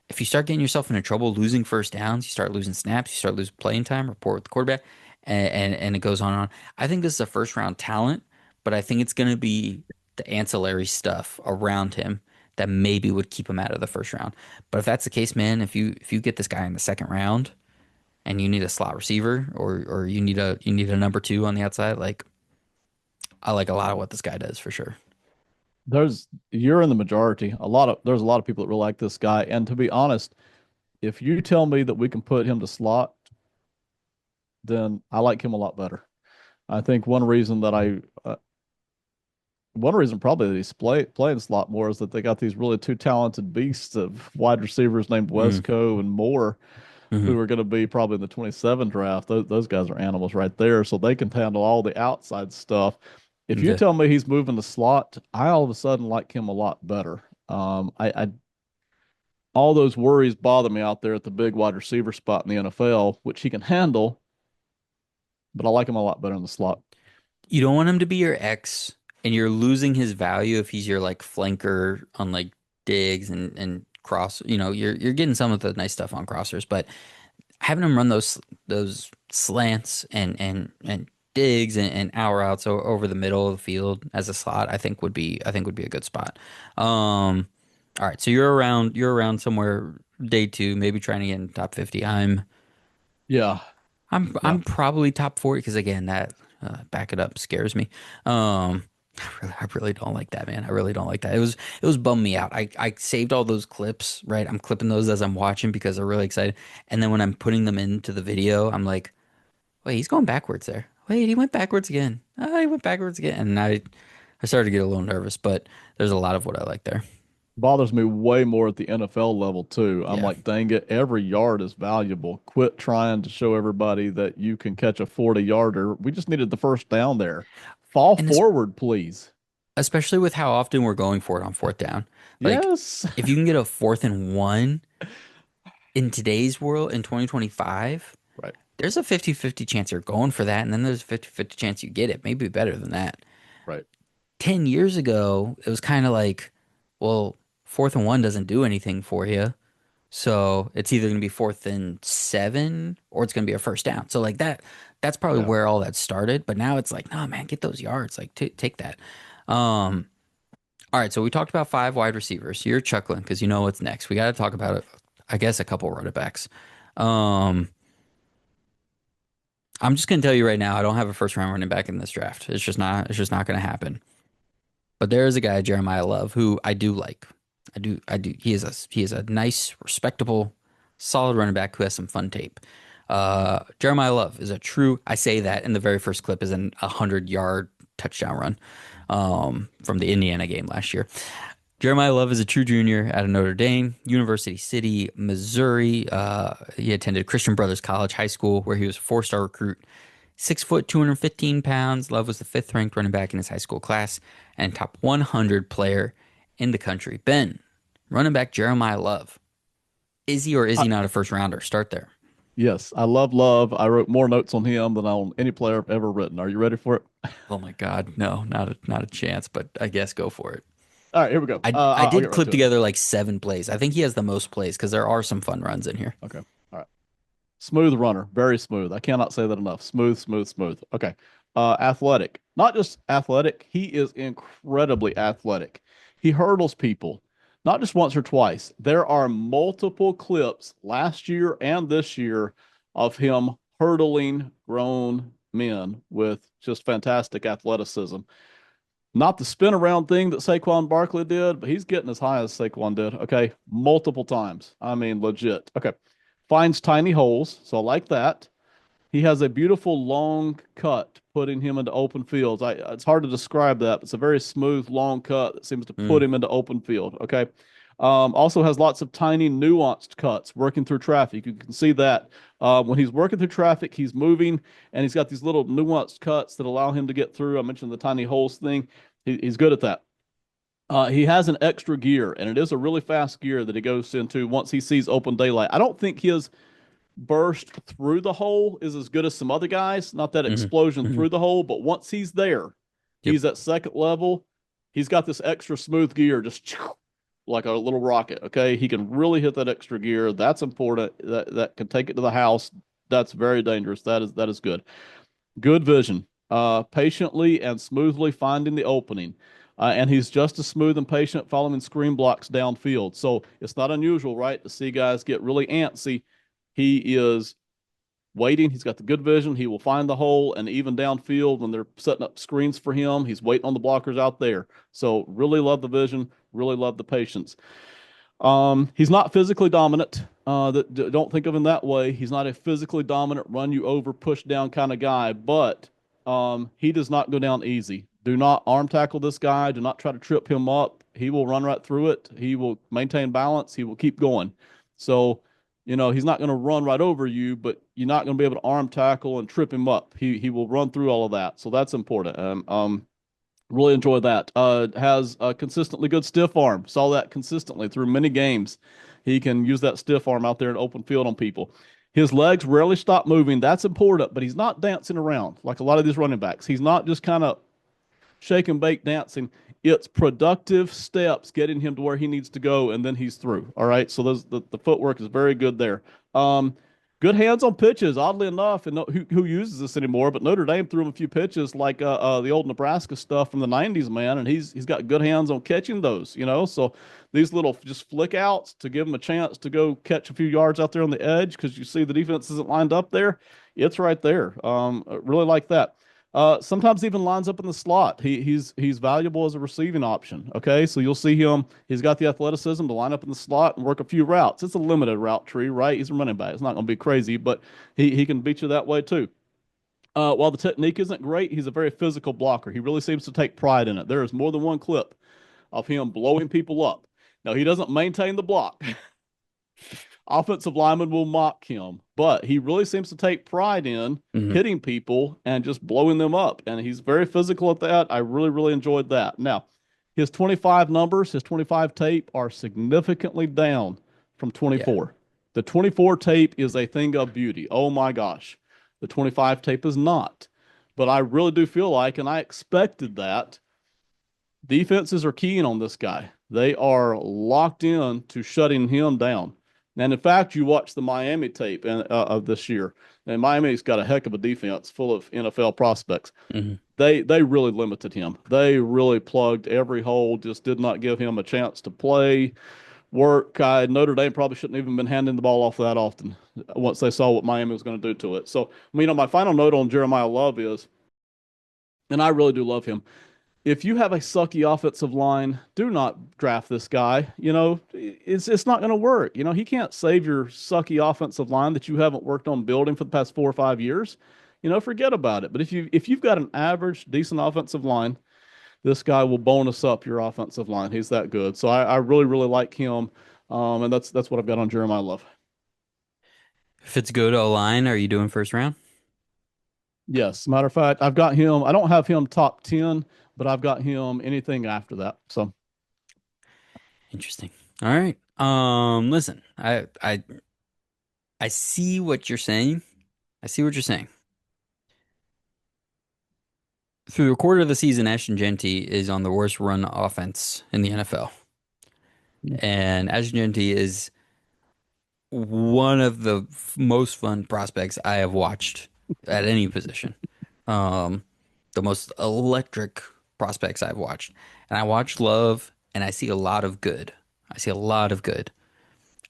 A: if you start getting yourself into trouble losing first downs, you start losing snaps, you start losing playing time, rapport with the quarterback, and it goes on and on. I think this is a first round talent, but I think it's going to be the ancillary stuff around him that maybe would keep him out of the first round. But if that's the case, man, if you get this guy in the second round and you need a slot receiver or you need a number two on the outside, like I like a lot of what this guy does for sure.
B: You're in the majority. There's a lot of people that really like this guy. And to be honest, if you tell me that we can put him to slot, then I like him a lot better. I think one reason probably that he's playing slot more is that they got these really two talented beasts of wide receivers named
A: Mm,
B: Wesco and Moore,
A: hmm
B: who are going to be probably in the 27 draft. Those guys are animals right there, so they can handle all the outside stuff. If you
A: Okay.
B: tell me he's moving the slot, I all of a sudden like him a lot better. I all those worries bother me out there at the big wide receiver spot in the NFL, which he can handle, but I like him a lot better in the slot.
A: You don't want him to be your X, and you're losing his value if he's your like flanker on like digs and cross. You're getting some of the nice stuff on crossers, but having him run those slants and digs and hour outs over the middle of the field as a slot, I think would be a good spot. All right, so you're around somewhere day two, maybe trying to get in top 50.
B: Yeah,
A: I'm
B: yeah.
A: I'm probably top 40 because again that back it up scares me. Um, I really don't like that, man. I really don't like that. It was bummed me out. I saved all those clips, right? I'm clipping those as I'm watching because they're really excited. And then when I'm putting them into the video, I'm like, wait, he's going backwards there. Wait, he went backwards again. Oh, he went backwards again. And I started to get a little nervous, but there's a lot of what I like there.
B: Bothers me way more at the NFL level too. I'm
A: Yeah.
B: like, dang it, every yard is valuable. Quit trying to show everybody that you can catch a 40-yarder. We just needed the first down there. Fall
A: And it's
B: forward, please.
A: especially with how often we're going for it on fourth down. Like
B: Yes.
A: if you can get a fourth and one in today's world in 2025,
B: Right,
A: there's a 50-50 chance you're going for that, and then there's a 50-50 chance you get it. Maybe better than that.
B: right.
A: 10 years ago, it was kind of like, well, fourth and one doesn't do anything for you. So it's either going to be fourth and seven or it's going to be a first down. So like that's probably
B: Yeah.
A: where all that started. But now it's like, no, man, get those yards. Like take that. Um, all right. So we talked about five wide receivers. You're chuckling because you know what's next. We got to talk about it. I guess a couple running backs. Um, I'm just gonna tell you right now, I don't have a first round running back in this draft. It's just not gonna happen. But there is a guy, Jeremiah Love, who I do like. I do. He is a nice, respectable, solid running back who has some fun tape. Jeremiah Love is a true. I say that in the very first clip is an 100-yard touchdown run from the Indiana game last year. Jeremiah Love is a true junior out of Notre Dame, University City, Missouri. He attended Christian Brothers College High School, where he was a four-star recruit. 6 foot, 215 pounds. Love was the fifth ranked running back in his high school class and top 100 player in the country. Ben, running back Jeremiah Love. Is he or is
B: I,
A: he not a first rounder? Start there.
B: yes, I love Love. I wrote more notes on him than on any player I've ever written. Are you ready for it?
A: Oh my God, no, not a chance. But I guess go for it.
B: All right, here we go.
A: I
B: I'll get
A: did
B: right
A: clip
B: to it.
A: together like 7 plays. I think he has the most plays because there are some fun runs in here.
B: Okay. All right. Smooth runner, very smooth. I cannot say that enough. Smooth, smooth, smooth. Okay. Athletic. Not just athletic, he is incredibly athletic. He hurdles people, not just once or twice. There are multiple clips last year and this year of him hurdling grown men with just fantastic athleticism. Not the spin around thing that Saquon Barkley did, but he's getting as high as Saquon did. Okay. Multiple times. I mean, legit. Okay. Finds tiny holes. So I like that. He has a beautiful long cut, putting him into open fields. It's hard to describe that, but it's a very smooth long cut that seems to put
A: Mm,
B: him into open field. Okay. Also has lots of tiny nuanced cuts working through traffic. You can see that when he's working through traffic, he's moving and he's got these little nuanced cuts that allow him to get through. I mentioned the tiny holes thing. He's good at that. He has an extra gear, and it is a really fast gear that he goes into once he sees open daylight. I don't think his burst through the hole is as good as some other guys. Not that
A: Hmm.
B: explosion
A: Hmm.
B: through the hole, but once he's there,
A: Yep.
B: he's at second level. He's got this extra smooth gear, just like a little rocket. Okay, he can really hit that extra gear. That's important. That can take it to the house. That's very dangerous. That is good. Good vision. Patiently and smoothly finding the opening. And he's just as smooth and patient following screen blocks downfield. So it's not unusual, right, to see guys get really antsy. He is waiting. He's got the good vision. He will find the hole, and even downfield when they're setting up screens for him, he's waiting on the blockers out there. So really love the vision. Really love the patience. He's not physically dominant. Don't think of him that way. He's not a physically dominant, run you over, push down kind of guy, but he does not go down easy. Do not arm tackle this guy. Do not try to trip him up. He will run right through it. He will maintain balance. He will keep going. So, he's not going to run right over you, but you're not going to be able to arm tackle and trip him up. He will run through all of that. So that's important. Really enjoy that. Has a consistently good stiff arm. Saw that consistently through many games. He can use that stiff arm out there in open field on people. His legs rarely stop moving. That's important, but he's not dancing around like a lot of these running backs. He's not just kind of shake and bake dancing. It's productive steps getting him to where he needs to go, and then he's through. All right. So the footwork is very good there. Um, Good hands on pitches, oddly enough, and no, who uses this anymore? But Notre Dame threw him a few pitches like the old Nebraska stuff from the '90s, man, and he's got good hands on catching those. So these little just flick outs to give him a chance to go catch a few yards out there on the edge because you see the defense isn't lined up there. It's right there. Really like that. Sometimes even lines up in the slot. He's valuable as a receiving option. Okay, so you'll see him. He's got the athleticism to line up in the slot and work a few routes. It's a limited route tree, right? He's a running back. It's not going to be crazy, but he can beat you that way too. While the technique isn't great, he's a very physical blocker. He really seems to take pride in it. There is more than one clip of him blowing people up. Now he doesn't maintain the block. Offensive linemen will mock him, but he really seems to take pride in
A: Hmm.
B: hitting people and just blowing them up. And he's very physical at that. I really, really enjoyed that. Now, his 25 numbers, his 25 tape are significantly down from
A: Yeah.
B: 24. The 24 tape is a thing of beauty. Oh my gosh. The 25 tape is not. But I really do feel like, and I expected that, defenses are keying on this guy. They are locked in to shutting him down. And in fact, you watch the Miami tape of this year, and Miami's got a heck of a defense full of NFL prospects.
A: Hmm.
B: They really limited him. They really plugged every hole, just did not give him a chance to play, work. Notre Dame probably shouldn't even been handing the ball off that often once they saw what Miami was going to do to it. So, my final note on Jeremiah Love is, and I really do love him, if you have a sucky offensive line, do not draft this guy. It's not going to work. He can't save your sucky offensive line that you haven't worked on building for the past 4 or 5 years. Forget about it. But if you've got an average, decent offensive line, this guy will bonus up your offensive line. He's that good. So I really, really like him. And that's what I've got on Jeremiah Love.
A: If it's good O line, are you doing first round?
B: Yes, matter of fact, I've got him. I don't have him top 10, but I've got him anything after that. So
A: Interesting. All right. Listen, I see what you're saying. I see what you're saying. Through the quarter of the season, Ashton Genty is on the worst run offense in the NFL. And Ashton Genty is one of the most fun prospects I have watched at any position. Um, the most electric prospects I've watched. And I watch Love and I see a lot of good. I see a lot of good.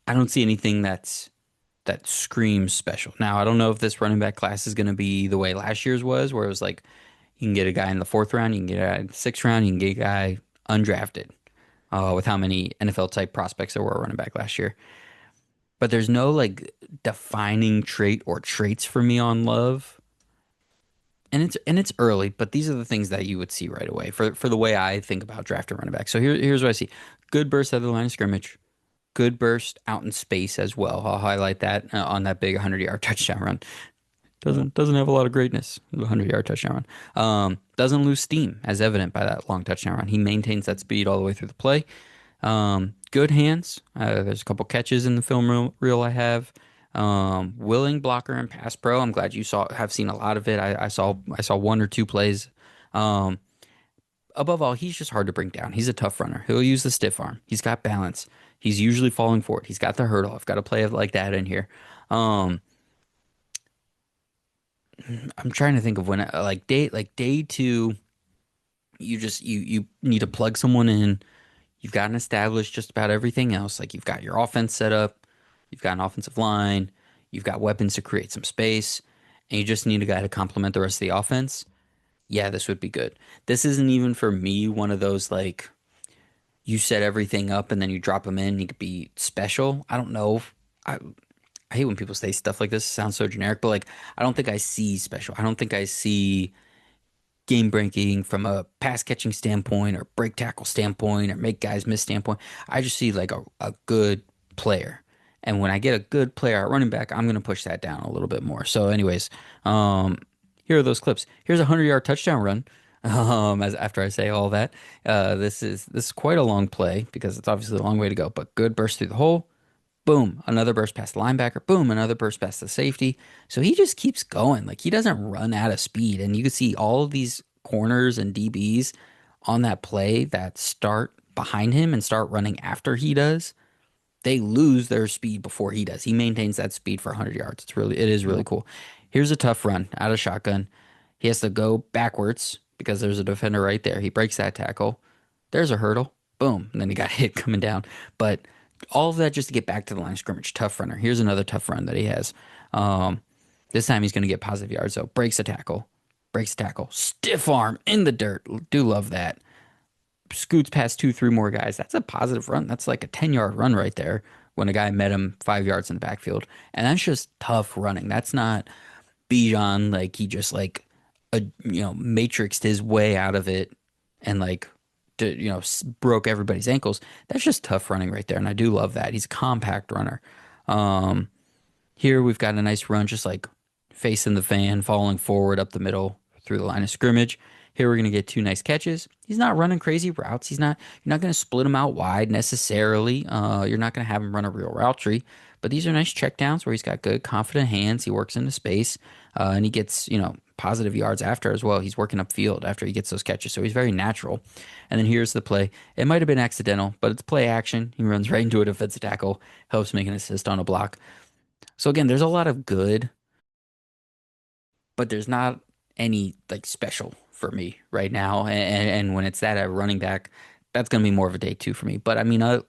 A: I don't see anything that screams special. Now, I don't know if this running back class is going to be the way last year's was, where it was like you can get a guy in the fourth round, you can get a guy in the sixth round, you can get a guy undrafted, with how many NFL type prospects there were running back last year. But there's no like defining trait or traits for me on Love. And it's early, but these are the things that you would see right away for the way I think about drafting running back. So here's what I see. Good burst out of the line of scrimmage. Good burst out in space as well. I'll highlight that on that big 100-yard touchdown run.
B: yeah.
A: Doesn't have a lot of greatness. The 100-yard touchdown run. Doesn't lose steam, as evident by that long touchdown run. He maintains that speed all the way through the play. Good hands. There's a couple catches in the film reel I have. Willing blocker and pass pro. I'm glad you have seen a lot of it. I saw one or two plays. Um, Above all, he's just hard to bring down. He's a tough runner. He'll use the stiff arm. He's got balance. He's usually falling forward. He's got the hurdle. I've got a play like that in here. Um, I'm trying to think of when day two, you need to plug someone in. You've gotten established just about everything else. Like you've got your offense set up, you've got an offensive line, you've got weapons to create some space, and you just need a guy to complement the rest of the offense. Yeah, this would be good. This isn't even for me one of those like you set everything up and then you drop him in, he could be special. I don't know. I I hate when people say stuff like this. It sounds so generic, but like I don't think I see special. I don't think I see game breaking from a pass catching standpoint or break tackle standpoint or make guys miss standpoint. I just see like a good player. And when I get a good player at running back, I'm going to push that down a little bit more. So, anyways, um, here are those clips. Here's a 100-yard touchdown run. As after I say all that, this is quite a long play because it's obviously a long way to go. But good burst through the hole. Boom, another burst past the linebacker. Boom, another burst past the safety. So he just keeps going. Like he doesn't run out of speed. And you can see all of these corners and DBs on that play that start behind him and start running after he does. They lose their speed before he does. He maintains that speed for 100 yards. It is really
B: Yeah.
A: cool. Here's a tough run out of shotgun. He has to go backwards because there's a defender right there. He breaks that tackle. There's a hurdle. Boom. And then he got hit coming down. But all of that just to get back to the line of scrimmage. Tough runner. Here's another tough run that he has. Um, this time he's going to get positive yards, though. Breaks a tackle. Breaks a tackle. Stiff arm in the dirt. Do love that. Scoots past two, three more guys. That's a positive run. That's like a 10-yard run right there when a guy met him 5 yards in the backfield. And that's just tough running. That's not Bijan, like he just like matrixed his way out of it and like broke everybody's ankles. That's just tough running right there, and I do love that. He's a compact runner. Um, Here we've got a nice run, just like facing the fan, falling forward up the middle through the line of scrimmage. Here we're gonna get two nice catches. He's not running crazy routes. You're not gonna split him out wide necessarily. You're not gonna have him run a real route tree. But these are nice checkdowns where he's got good, confident hands. He works into space, and he gets positive yards after as well. He's working upfield after he gets those catches, so he's very natural. And then here's the play. It might have been accidental, but it's play action. He runs right into a defensive tackle, helps make an assist on a block. So again, there's a lot of good, but there's not any like special for me right now. And when it's that at running back, that's gonna be more of a day two for me. But I mean, I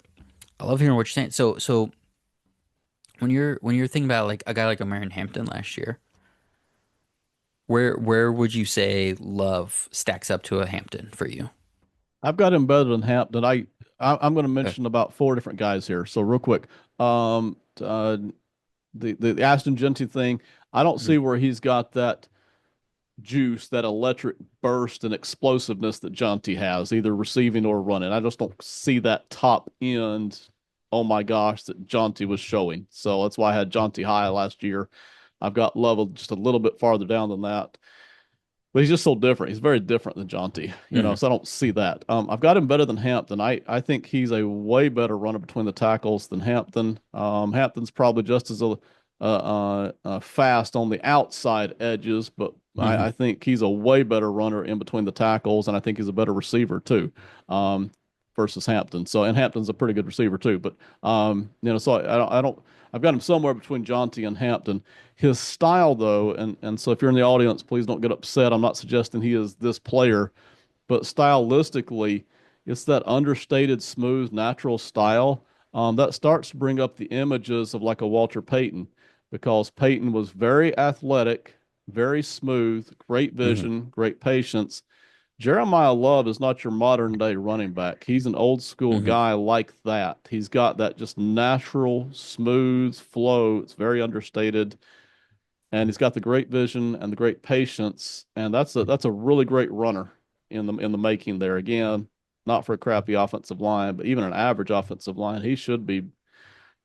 A: love hearing what you're saying. So when you're thinking about like a guy like Marion Hampton last year, where would you say Love stacks up to a Hampton for you?
B: I've got him better than Hampton. I'm going to
A: Okay.
B: mention about four different guys here. So real quick, the Aston Genty thing, I don't
A: Mhm.
B: see where he's got that juice, that electric burst and explosiveness that Jonty has, either receiving or running. I just don't see that top end. Oh my gosh, that Jonty was showing. So that's why I had Jonty high last year. I've got Level just a little bit farther down than that. But he's just so different. He's very different than Jonty,
A: Mhm.
B: so I don't see that. I've got him better than Hampton. I think he's a way better runner between the tackles than Hampton. Hampton's probably just as fast on the outside edges, but
A: Mhm.
B: I think he's a way better runner in between the tackles, and I think he's a better receiver too, um, versus Hampton. So, and Hampton's a pretty good receiver too. But so I don't. I've got him somewhere between Jonty and Hampton. His style, though, and so if you're in the audience, please don't get upset. I'm not suggesting he is this player, but stylistically, it's that understated, smooth, natural style that starts to bring up the images of like a Walter Payton, because Payton was very athletic, very smooth, great
A: Mhm.
B: vision, great patience. Jeremiah Love is not your modern day running back. He's an old school
A: Mhm.
B: guy like that. He's got that just natural, smooth flow. It's very understated, and he's got the great vision and the great patience, and that's a really great runner in the making there. Again, not for a crappy offensive line, but even an average offensive line, he should be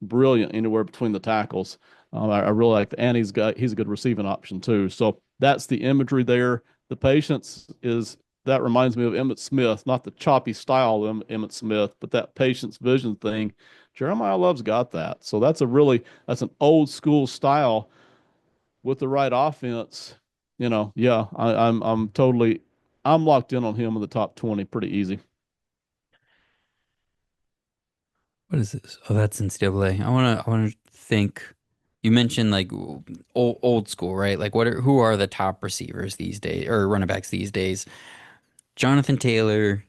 B: brilliant anywhere between the tackles. I really like the, and he's a good receiving option too. So that's the imagery there. The patience is that reminds me of Emmett Smith, not the choppy style of Emmett Smith, but that patience vision thing Jeremiah Love's got that. So that's an old school style with the right offense. Yeah, I'm locked in on him in the top 20 pretty easy.
A: What is this? Oh, that's NCAA. I wanna think. You mentioned like old school, right? Like who are the top receivers these days or running backs these days? Jonathan Taylor.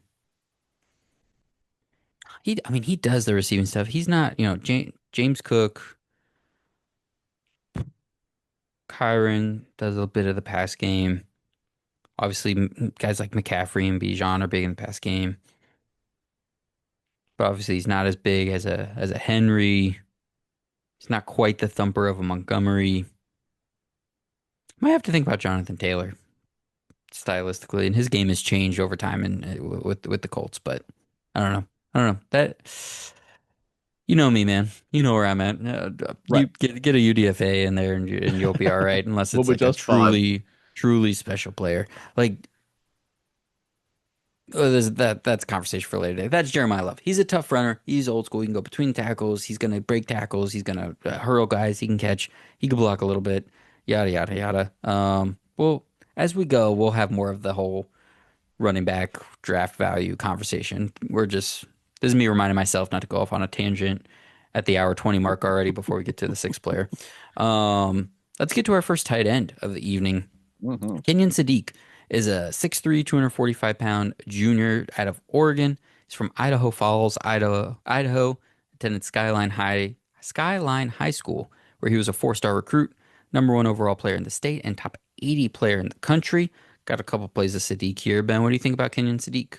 A: I mean, he does the receiving stuff. He's not, James Cook, Kyron does a bit of the pass game. Obviously, guys like McCaffrey and Bijan are big in the pass game, but obviously he's not as big as a Henry. He's not quite the thumper of a Montgomery. Might have to think about Jonathan Taylor stylistically, and his game has changed over time and with the Colts. But I don't know. I don't know that. You know me, man. You know where I'm at. You
B: Right.
A: get a UDFA in there, and you'll be all right, unless
B: We'll
A: it's
B: be
A: like a
B: just fine.
A: truly special player. Like that's a conversation for later day. That's Jeremiah Love. He's a tough runner. He's old school. He can go between tackles. He's gonna break tackles. He's gonna hurl guys. He can catch. He can block a little bit. Yada yada yada. Well, as we go, we'll have more of the whole running back draft value conversation. This is me reminding myself not to go off on a tangent at the hour 20 mark already before we get to the sixth player. Let's get to our first tight end of the evening.
B: Hmm.
A: Kenyon Sadiq is a 6'3", 245-pound junior out of Oregon. He's from Idaho Falls, Idaho, attended Skyline High School, where he was a four-star recruit, number one overall player in the state, and top 80 player in the country. Got a couple plays of Sadiq here. Ben, what do you think about Kenyon Sadiq?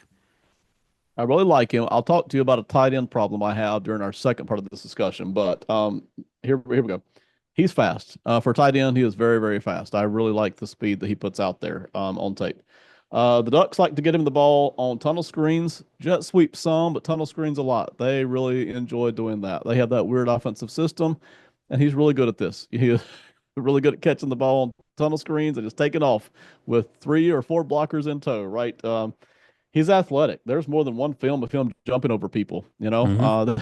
B: I really like him. I'll talk to you about a tight end problem I have during our second part of this discussion, but here we go. He's fast. For tight end, he is very, very fast. I really like the speed that he puts out there on tape. The Ducks like to get him the ball on tunnel screens, jet sweep some, but tunnel screens a lot. They really enjoy doing that. They have that weird offensive system, and he's really good at this. He is really good at catching the ball on tunnel screens and just taking off with three or four blockers in tow, right? He's athletic. There's more than one film of him jumping over people.
A: Hmm.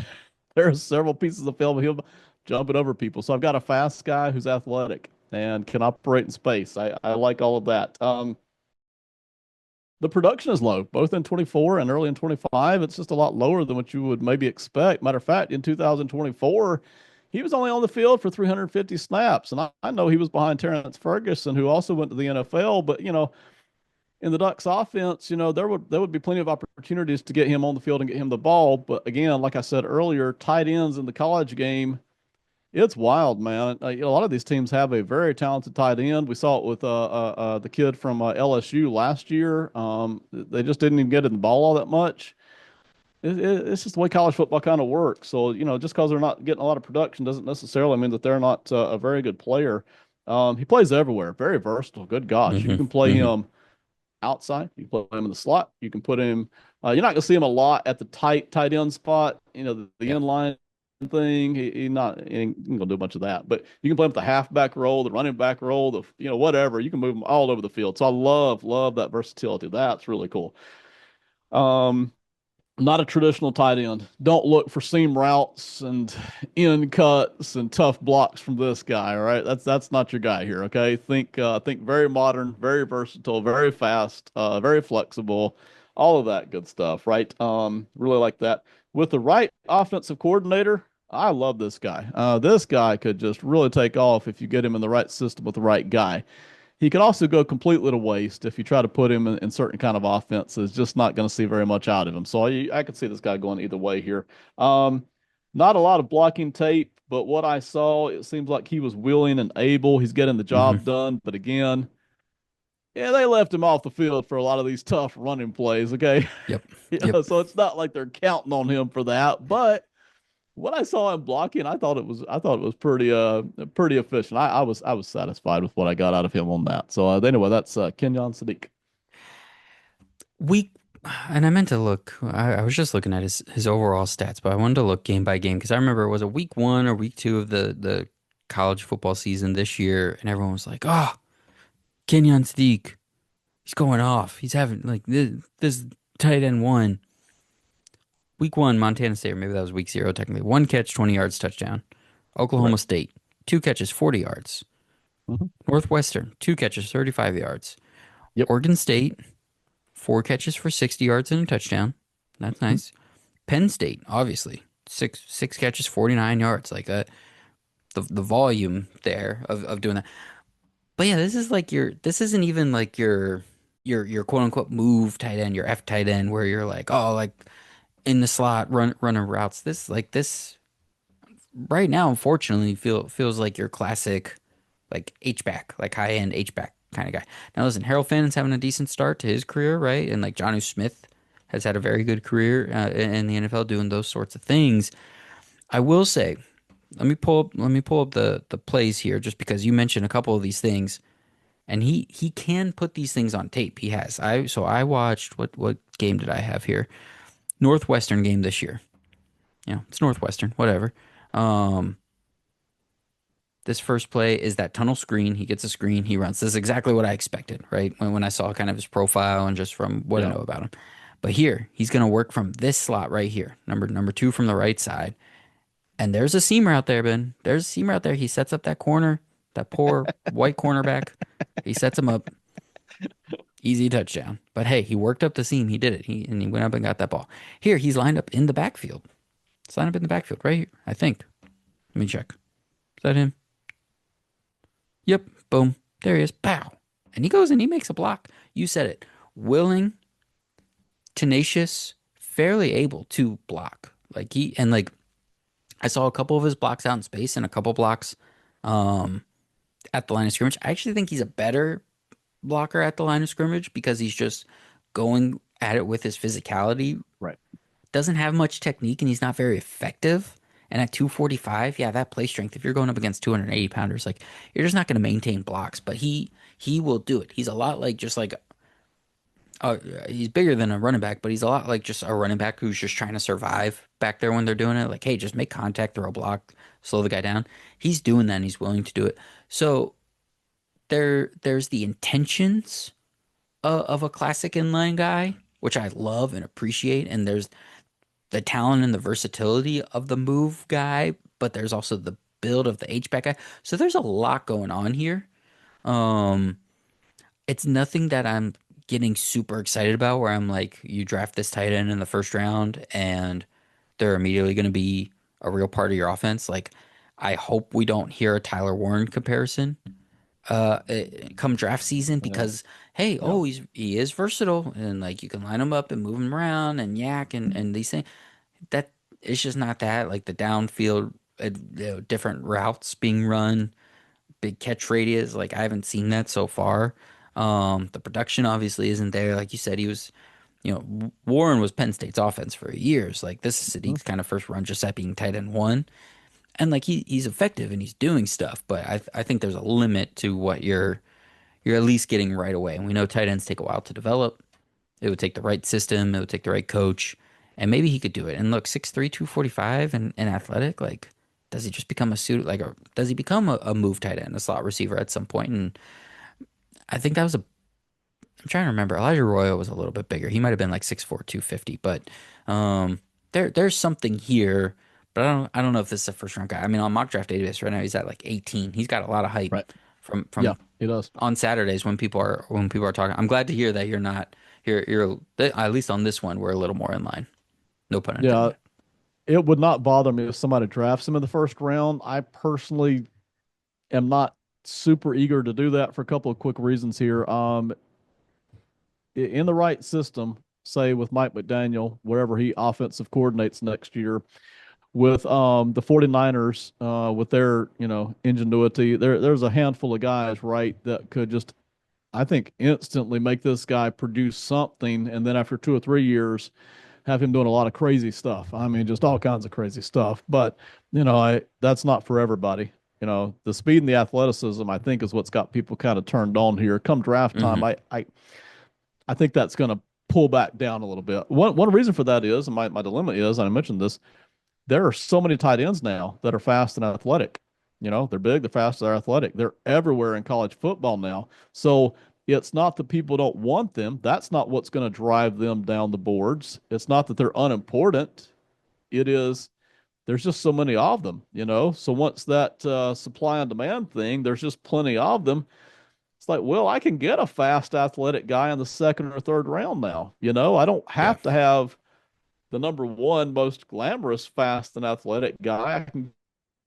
B: There are several pieces of film of him jumping over people. So I've got a fast guy who's athletic and can operate in space. I like all of that. The production is low, both in 24 and early in 25. It's just a lot lower than what you would maybe expect. Matter of fact, in 2024, he was only on the field for 350 snaps. And I know he was behind Terrence Ferguson, who also went to the NFL, but in the Ducks offense, there would be plenty of opportunities to get him on the field and get him the ball. But again, like I said earlier, tight ends in the college game, it's wild, man. A lot of these teams have a very talented tight end. We saw it with the kid from LSU last year. They just didn't even get in the ball all that much. It's just the way college football kind of works. So, just because they're not getting a lot of production doesn't necessarily mean that they're not a very good player. He plays everywhere, very versatile. Good gosh, you
A: Hmm.
B: can play
A: Hmm.
B: him outside. You can put him in the slot. You can put him. You're not going to see him a lot at the tight end spot. The
A: Yeah.
B: inline thing. He ain't going to do a bunch of that. But you can play him at the halfback role, the running back role, whatever. You can move him all over the field. So I love that versatility. That's really cool. Um, not a traditional tight end. Don't look for seam routes and in cuts and tough blocks from this guy. All right, that's not your guy here. Okay, think very modern, very versatile, very fast, very flexible, all of that good stuff. Right. Really like that. With the right offensive coordinator, I love this guy. This guy could just really take off if you get him in the right system with the right guy. He could also go completely to waste if you try to put him in certain kind of offenses. Just not going to see very much out of him. So I could see this guy going either way here. Um, Not a lot of blocking tape, but what I saw, it seems like he was willing and able. He's getting the
A: Hmm.
B: job done. But again, yeah, they left him off the field for a lot of these tough running plays. Okay,
A: Yep. Yep.
B: so it's not like they're counting on him for that. But what I saw him blocking, I thought it was pretty efficient. I was satisfied with what I got out of him on that. So anyway, that's Kenyon Sadiq.
A: Week, and I meant to look. I was just looking at his overall stats, but I wanted to look game by game because I remember it was a week one or week two of the college football season this year, and everyone was like, "Oh, Kenyon Sadiq, he's going off. He's having like this tight end one." week one, Montana State, or maybe that was week zero technically. One catch, 20 yards, touchdown. Oklahoma
B: Correct.
A: State, two catches, 40 yards.
B: Hmm.
A: Northwestern, two catches, 35 yards.
B: Yep.
A: Oregon State, four catches for 60 yards and a touchdown. That's
B: Mhm.
A: nice. Penn State, obviously, six catches, 49 yards. Like the volume there of doing that. But yeah, this isn't even like your quote unquote move tight end, your F tight end where you're like, oh, like in the slot running routes. This right now, unfortunately, feels like your classic like H back, like high end H back kind of guy. Now listen, Harold Finn's having a decent start to his career, right? And like Jonnu Smith has had a very good career in the NFL doing those sorts of things. I will say, let me pull up the plays here just because you mentioned a couple of these things. And he can put these things on tape. He has. I watched what game did I have here? Northwestern game this year. Yeah, it's Northwestern, whatever. Um, this first play is that tunnel screen. He gets a screen, he runs. This is exactly what I expected, right? When I saw kind of his profile and just from what I
B: Yeah.
A: know about him. But here, he's gonna work from this slot right here, number two from the right side. And there's a seamer out there, Ben. There's a seamer out there. He sets up that corner, that poor white cornerback. He sets him up. Easy touchdown. But hey, he worked up the seam. He did it. He went up and got that ball. Here, he's lined up in the backfield. He's lined up in the backfield right here, I think. Let me check. Is that him? Yep. Boom. There he is. Pow. And he goes and he makes a block. You said it. Willing, tenacious, fairly able to block. Like he and like I saw a couple of his blocks out in space and a couple blocks um at the line of scrimmage. I actually think he's a better blocker at the line of scrimmage because he's just going at it with his physicality.
B: Right.
A: Doesn't have much technique and he's not very effective. And at 245, yeah, that play strength, if you're going up against 280 pounders, like you're just not going to maintain blocks, but he will do it. He's a lot like just like uh, he's bigger than a running back, but he's a lot like just a running back who's just trying to survive back there when they're doing it. Like, hey, just make contact, throw a block, slow the guy down. He's doing that and he's willing to do it. So there's the intentions of a classic inline guy, which I love and appreciate, and there's the talent and the versatility of the move guy, but there's also the build of the H back guy. So there's a lot going on here. Um, it's nothing that I'm getting super excited about where I'm like, you draft this tight end in the first round and they're immediately going to be a real part of your offense. Like, I hope we don't hear a Tyler Warren comparison come draft season
B: Yeah.
A: because hey,
B: Yeah.
A: oh, he is versatile and like you can line him up and move him around and yak and these things that it's just not that like the downfield different routes being run, big catch radius. Like I haven't seen that so far. The production obviously isn't there. Like you said, he was, Warren was Penn State's offense for years. Like this is
B: Mhm.
A: Sadiq's kind of first run just at being tight end one, and like he's effective and he's doing stuff. But I think there's a limit to what you're at least getting right away. And we know tight ends take a while to develop. It would take the right system. It would take the right coach. And maybe he could do it. And look, 6'3", 245 and athletic, like, does he just become a suit like a does he become a move tight end, a slot receiver at some point? And I think that was a I'm trying to remember. Elijah Royal was a little bit bigger. He might have been like 6'4", 250, but there's something here. But I don't know if this is a first round guy. I mean, on mock draft database right now, he's at like 18. He's got a lot of hype
B: Right. Yeah,
A: from
B: he does.
A: on Saturdays when people are talking. I'm glad to hear that you're not you're at least on this one we're a little more in line. No pun
B: Yeah,
A: intended.
B: it would not bother me if somebody drafts him in the first round. I personally am not super eager to do that for a couple of quick reasons here. In the right system, say with Mike McDaniel, wherever he offensive coordinates next year, with the 49ers, with their, ingenuity, there's a handful of guys, right, that could just, I think, instantly make this guy produce something, and then after 2 or 3 years, have him doing a lot of crazy stuff. I mean, just all kinds of crazy stuff. But that's not for everybody. The speed and the athleticism, I think, is what's got people kind of turned on here. Come draft time,
A: Hmm.
B: I think that's going to pull back down a little bit. One reason for that is, and my dilemma is, and I mentioned this, there are so many tight ends now that are fast and athletic. They're big, they're fast, they're athletic. They're everywhere in college football now. So It's not that people don't want them. That's not what's going to drive them down the boards. It's not that they're unimportant. It is there's just so many of them, you know. So once that supply and demand thing, there's just plenty of them. It's like, well, I can get a fast athletic guy in the second or third round now. You know, I don't
A: Yeah.
B: have to have the number one most glamorous, fast and athletic guy. I can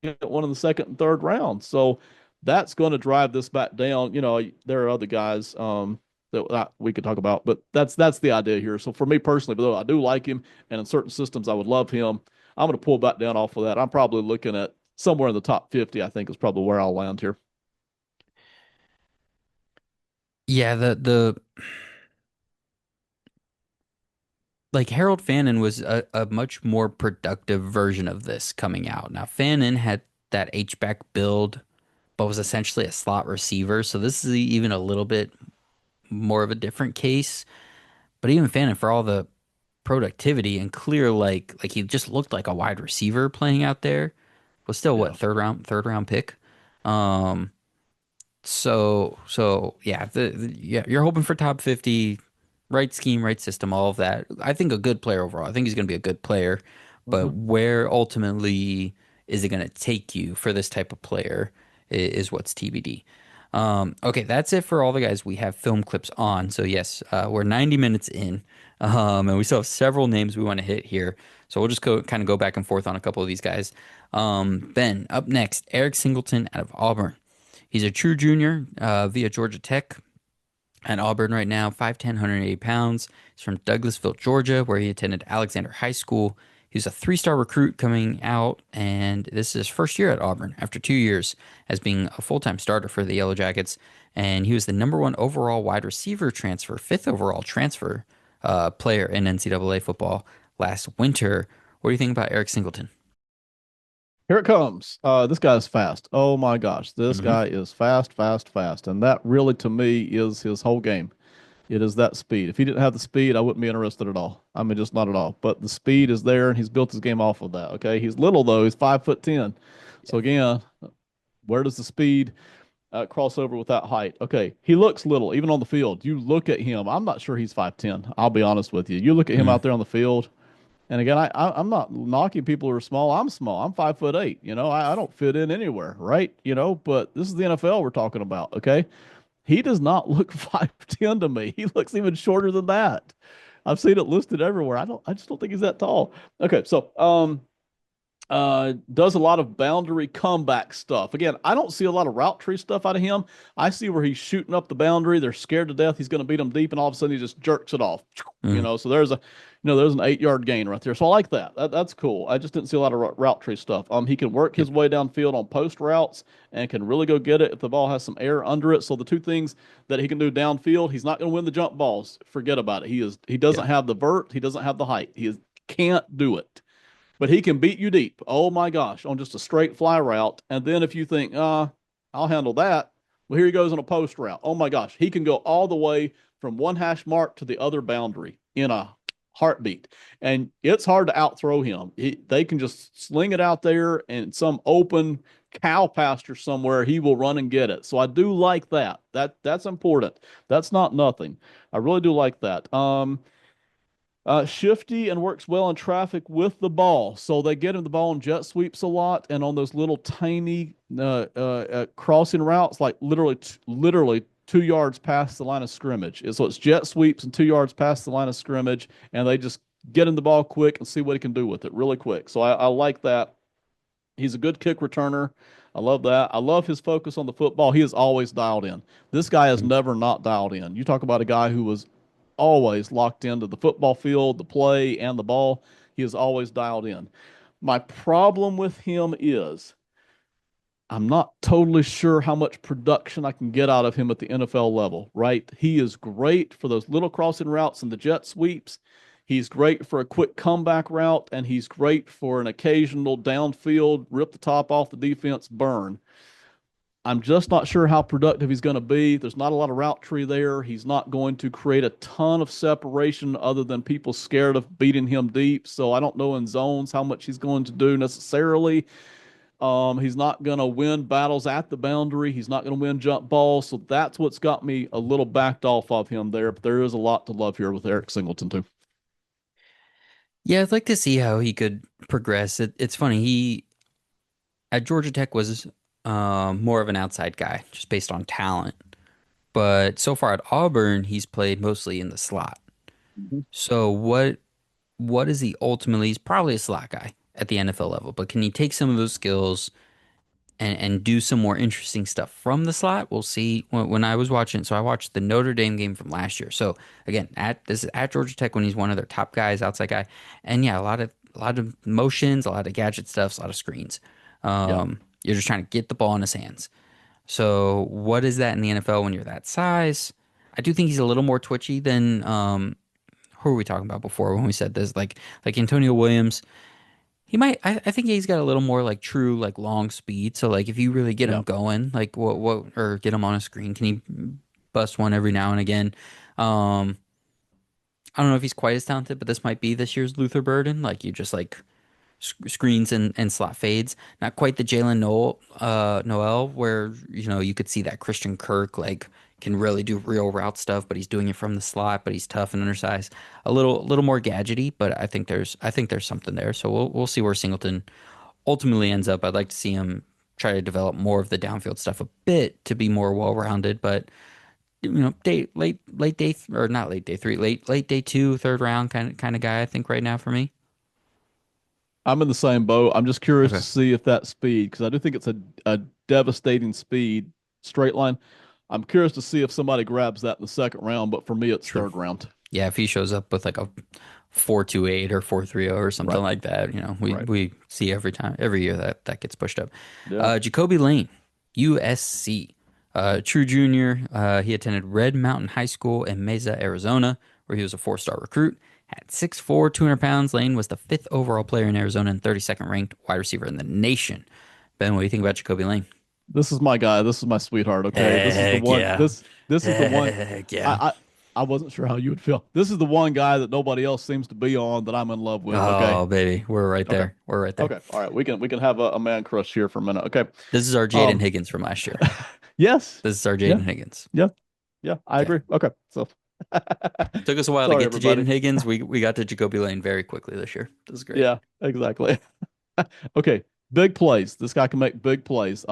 B: get one in the second and third round. So that's going to drive this back down. You know, there are other guys that we could talk about, but that's the idea here. So for me personally, though I do like him, and in certain systems I would love him, I'm going to pull back down off of that. I'm probably looking at somewhere in the top 50. I think is probably where I'll land here.
A: Yeah, the like Harold Fannin was a much more productive version of this coming out. Now Fannin had that H-back build, but was essentially a slot receiver. So this is even a little bit more of a different case. But even Fannin, for all the productivity and clear, like he just looked like a wide receiver playing out there, was still what,
B: Yeah.
A: third round pick. Um, so yeah, yeah, you're hoping for top 50, right scheme, right system, all of that. I think a good player overall. I think he's going to be a good player, but
B: Mhm.
A: where ultimately is it going to take you for this type of player is what's TBD. Okay, that's it for all the guys we have film clips on. So yes, we're 90 minutes in, and we still have several names we want to hit here. So we'll just go kind of go back and forth on a couple of these guys. Ben, up next, Eric Singleton out of Auburn. He's a true junior via Georgia Tech at Auburn right now, 5'10", 180 pounds. He's from Douglasville, Georgia, where he attended Alexander High School. He was a three-star recruit coming out, and this is his first year at Auburn after 2 years as being a full-time starter for the Yellow Jackets. And he was the number one overall wide receiver transfer, fifth overall transfer player in NCAA football last winter. What do you think about Eric Singleton?
B: Here it comes. This guy is fast. Oh my gosh, this
A: Hmm.
B: guy is fast, fast, fast, and that really to me is his whole game. It is that speed. If he didn't have the speed, I wouldn't be interested at all. I mean, just not at all. But the speed is there, and he's built his game off of that. Okay, he's little though. He's 5'10".
A: Yeah.
B: So again, where does the speed cross over with that height? Okay, he looks little, even on the field. You look at him. I'm not sure he's 5'10". I'll be honest with you. You look at him
A: Mm,
B: out there on the field. And again, I'm not knocking people who are small. I'm small. I'm 5'8". You know, I don't fit in anywhere, right? You know, but this is the NFL we're talking about. Okay, he does not look 5'10" to me. He looks even shorter than that. I've seen it listed everywhere. I just don't think he's that tall. Okay, so does a lot of boundary comeback stuff. Again, I don't see a lot of route tree stuff out of him. I see where he's shooting up the boundary. They're scared to death. He's going to beat them deep, and all of a sudden he just jerks it off. You
A: mm,
B: know, so there's an 8 yard gain right there. So I like that. That's cool. I just didn't see a lot of route tree stuff. He can work
A: yep,
B: his way downfield on post routes and can really go get it if the ball has some air under it. So the two things that he can do downfield, he's not going to win the jump balls. Forget about it. He doesn't
A: yep,
B: have the vert. He doesn't have the height. Can't do it, but he can beat you deep. Oh my gosh, on just a straight fly route. And then if you think, I'll handle that, well, here he goes on a post route. Oh my gosh, he can go all the way from one hash mark to the other boundary in a heartbeat. And it's hard to outthrow him. They can just sling it out there and some open cow pasture somewhere, he will run and get it. So I do like that. That's important. That's not nothing. I really do like that. Shifty and works well in traffic with the ball. So they get him the ball in jet sweeps a lot, and on those little tiny crossing routes, like literally 2 yards past the line of scrimmage. So it's jet sweeps and 2 yards past the line of scrimmage, and they just get him the ball quick and see what he can do with it really quick. So I like that. He's a good kick returner. I love that. I love his focus on the football. He is always dialed in. This guy is
A: mm.
B: never not dialed in. You talk about a guy who was always locked into the football field, the play, and the ball. He is always dialed in. My problem with him is I'm not totally sure how much production I can get out of him at the NFL level, right? He is great for those little crossing routes and the jet sweeps. He's great for a quick comeback route, and he's great for an occasional downfield, rip the top off the defense, burn. I'm just not sure how productive he's going to be. There's not a lot of route tree there. He's not going to create a ton of separation other than people scared of beating him deep. So I don't know in zones how much he's going to do necessarily. He's not going to win battles at the boundary. He's not going to win jump balls. So that's what's got me a little backed off of him there. But there is a lot to love here with Eric Singleton, too.
A: Yeah, I'd like to see how he could progress. It's funny. He at Georgia Tech was more of an outside guy, just based on talent. But so far at Auburn, he's played mostly in the slot.
B: Mhm.
A: So what is he ultimately? He's probably a slot guy at the NFL level, but can he take some of those skills and do some more interesting stuff from the slot? We'll see. When I was watching, so I watched the Notre Dame game from last year. So again, at this is at Georgia Tech when he's one of their top guys, outside guy, and yeah, a lot of motions, a lot of gadget stuff, a lot of screens.
B: Yeah.
A: You're just trying to get the ball in his hands. So what is that in the NFL when you're that size? I do think he's a little more twitchy than who were we talking about before when we said this? Like Antonio Williams. He might. I think he's got a little more like true like long speed. So like if you really get him
B: Yeah.
A: going, like what or get him on a screen, can he bust one every now and again? Um, I don't know if he's quite as talented, but this might be this year's Luther Burden. Like you just like screens and slot fades. Not quite the Noel, where you could see that Christian Kirk like can really do real route stuff, but he's doing it from the slot, but he's tough and undersized. A little more gadgety, but I think there's something there. So we'll see where Singleton ultimately ends up. I'd like to see him try to develop more of the downfield stuff a bit to be more well-rounded, but day late day or not late day three, late day two, third round kind of guy. I think right now for me.
B: I'm in the same boat. I'm just curious
A: Okay,
B: to see if that speed, because I do think it's a devastating speed straight line. I'm curious to see if somebody grabs that in the second round, but for me, it's
A: true.
B: third round.
A: Yeah, if he shows up with like a 4.28 or 4.30 or something
B: Right.
A: like that, we
B: Right.
A: we see every year that gets pushed up.
B: Yeah.
A: Jacoby Lane, USC, true junior. He attended Red Mountain High School in Mesa, Arizona, where he was a four-star recruit. At 6'4", 200 pounds, Lane was the fifth overall player in Arizona and 32nd ranked wide receiver in the nation. Ben, what do you think about Jacoby Lane?
B: This is my guy. This is my sweetheart. Okay. This is the
A: Heck
B: one.
A: yeah.
B: This is the one.
A: Heck yeah.
B: I I wasn't sure how you would feel. This is the one guy that nobody else seems to be on that I'm in love with. Okay.
A: Oh, baby. We're right
B: Okay.
A: there. We're right there.
B: Okay. All right. We can have a man crush here for a minute. Okay.
A: This is our Jaden
B: Um.
A: Higgins from last year.
B: Yes.
A: This is our
B: Yeah.
A: Jaden Higgins.
B: Yeah. Yeah. I
A: Yeah.
B: agree. Okay. So.
A: Took us a while to
B: Sorry,
A: get to Jaden
B: everybody.
A: Higgins. We got to Jacoby Lane very quickly this year. This is great.
B: Yeah. Exactly. Okay, big plays. This guy can make big plays.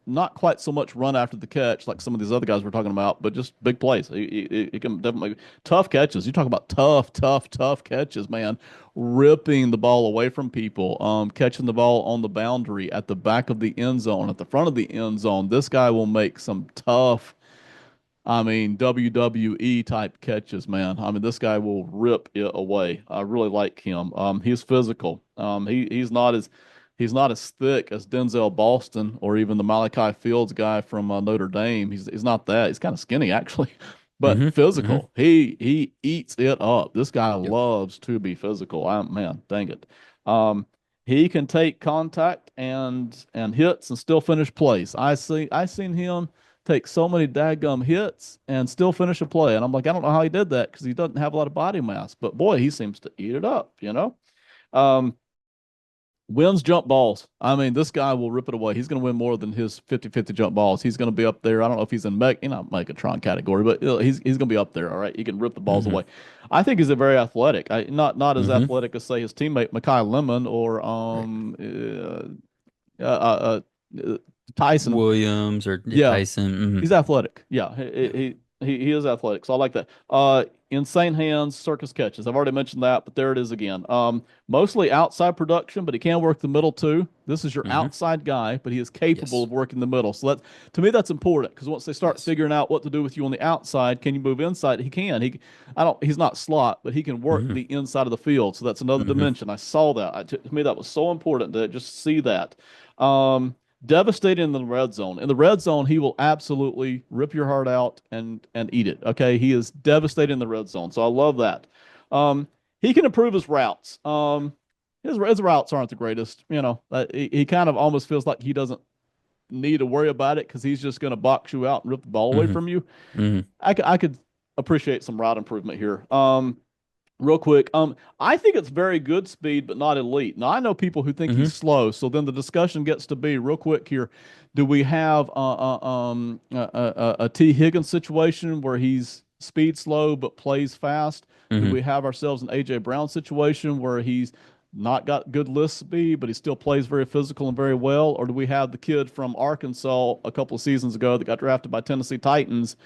B: Not quite so much run after the catch like some of these other guys we're talking about, but just big plays. He can definitely tough catches. You talk about tough catches, man. Ripping the ball away from people, catching the ball on the boundary at the back of the end zone, at the front of the end zone. This guy will make some tough, I mean, WWE type catches, man. I mean, this guy will rip it away. I really like him. He's physical. He's not as thick as Denzel Boston or even the Malachi Fields guy from Notre Dame. He's not that. He's kind of skinny actually, but
A: Mm-hmm. Mm-hmm.
B: physical. He eats it up. This guy
A: Yep.
B: loves to be physical. Man, dang it. Um, he can take contact and hits and still finish plays. I seen him take so many daggum hits and still finish a play. And I'm like, I don't know how he did that because he doesn't have a lot of body mass. But boy, he seems to eat it up. Um, Wins jump balls. I mean, this guy will rip it away. He's going to win more than his 50-50 jump balls. He's going to be up there. I don't know if he's in not Megatron category, but he's going to be up there. All right, he can rip the balls
A: Mm-hmm.
B: away. I think he's a very athletic. Not as
A: Mm-hmm.
B: athletic as say his teammate Makai Lemon or
A: Right.
B: uh, uh, uh, Tyson.
A: Williams or
B: Yeah,
A: Tyson. Mm-hmm.
B: he's athletic. Yeah,
A: Yeah.
B: he is athletic. So I like that. Insane hands, circus catches. I've already mentioned that, but there it is again. Mostly outside production, but he can work the middle too. This is your
A: Mm-hmm.
B: outside guy, but he is capable
A: Yes.
B: of working the middle. So that to me that's important because once they start
A: Yes.
B: figuring out what to do with you on the outside, can you move inside? He can. He's not slot, but he can work
A: Mm-hmm.
B: the inside of the field. So that's another
A: Mm-hmm.
B: dimension. I saw that. To me that was so important to just see that. Um, Devastating in the red zone. In the red zone, he will absolutely rip your heart out and eat it. Okay, he is devastating in the red zone. So I love that. Um, he can improve his routes. His routes aren't the greatest. He kind of almost feels like he doesn't need to worry about it because he's just going to box you out and rip the ball away
A: Mm-hmm.
B: from you.
A: Mm-hmm.
B: I could appreciate some route improvement here. Real quick, I think it's very good speed, but not elite. Now I know people who think he's
A: Hmm.
B: slow, so then the discussion gets to be real quick here. Do we have a T. Higgins situation where he's speed slow but plays fast? Do
A: Hmm.
B: we have ourselves an AJ Brown situation where he's not got good list speed, but he still plays very physical and very well? Or do we have the kid from Arkansas a couple of seasons ago that got drafted by Tennessee Titans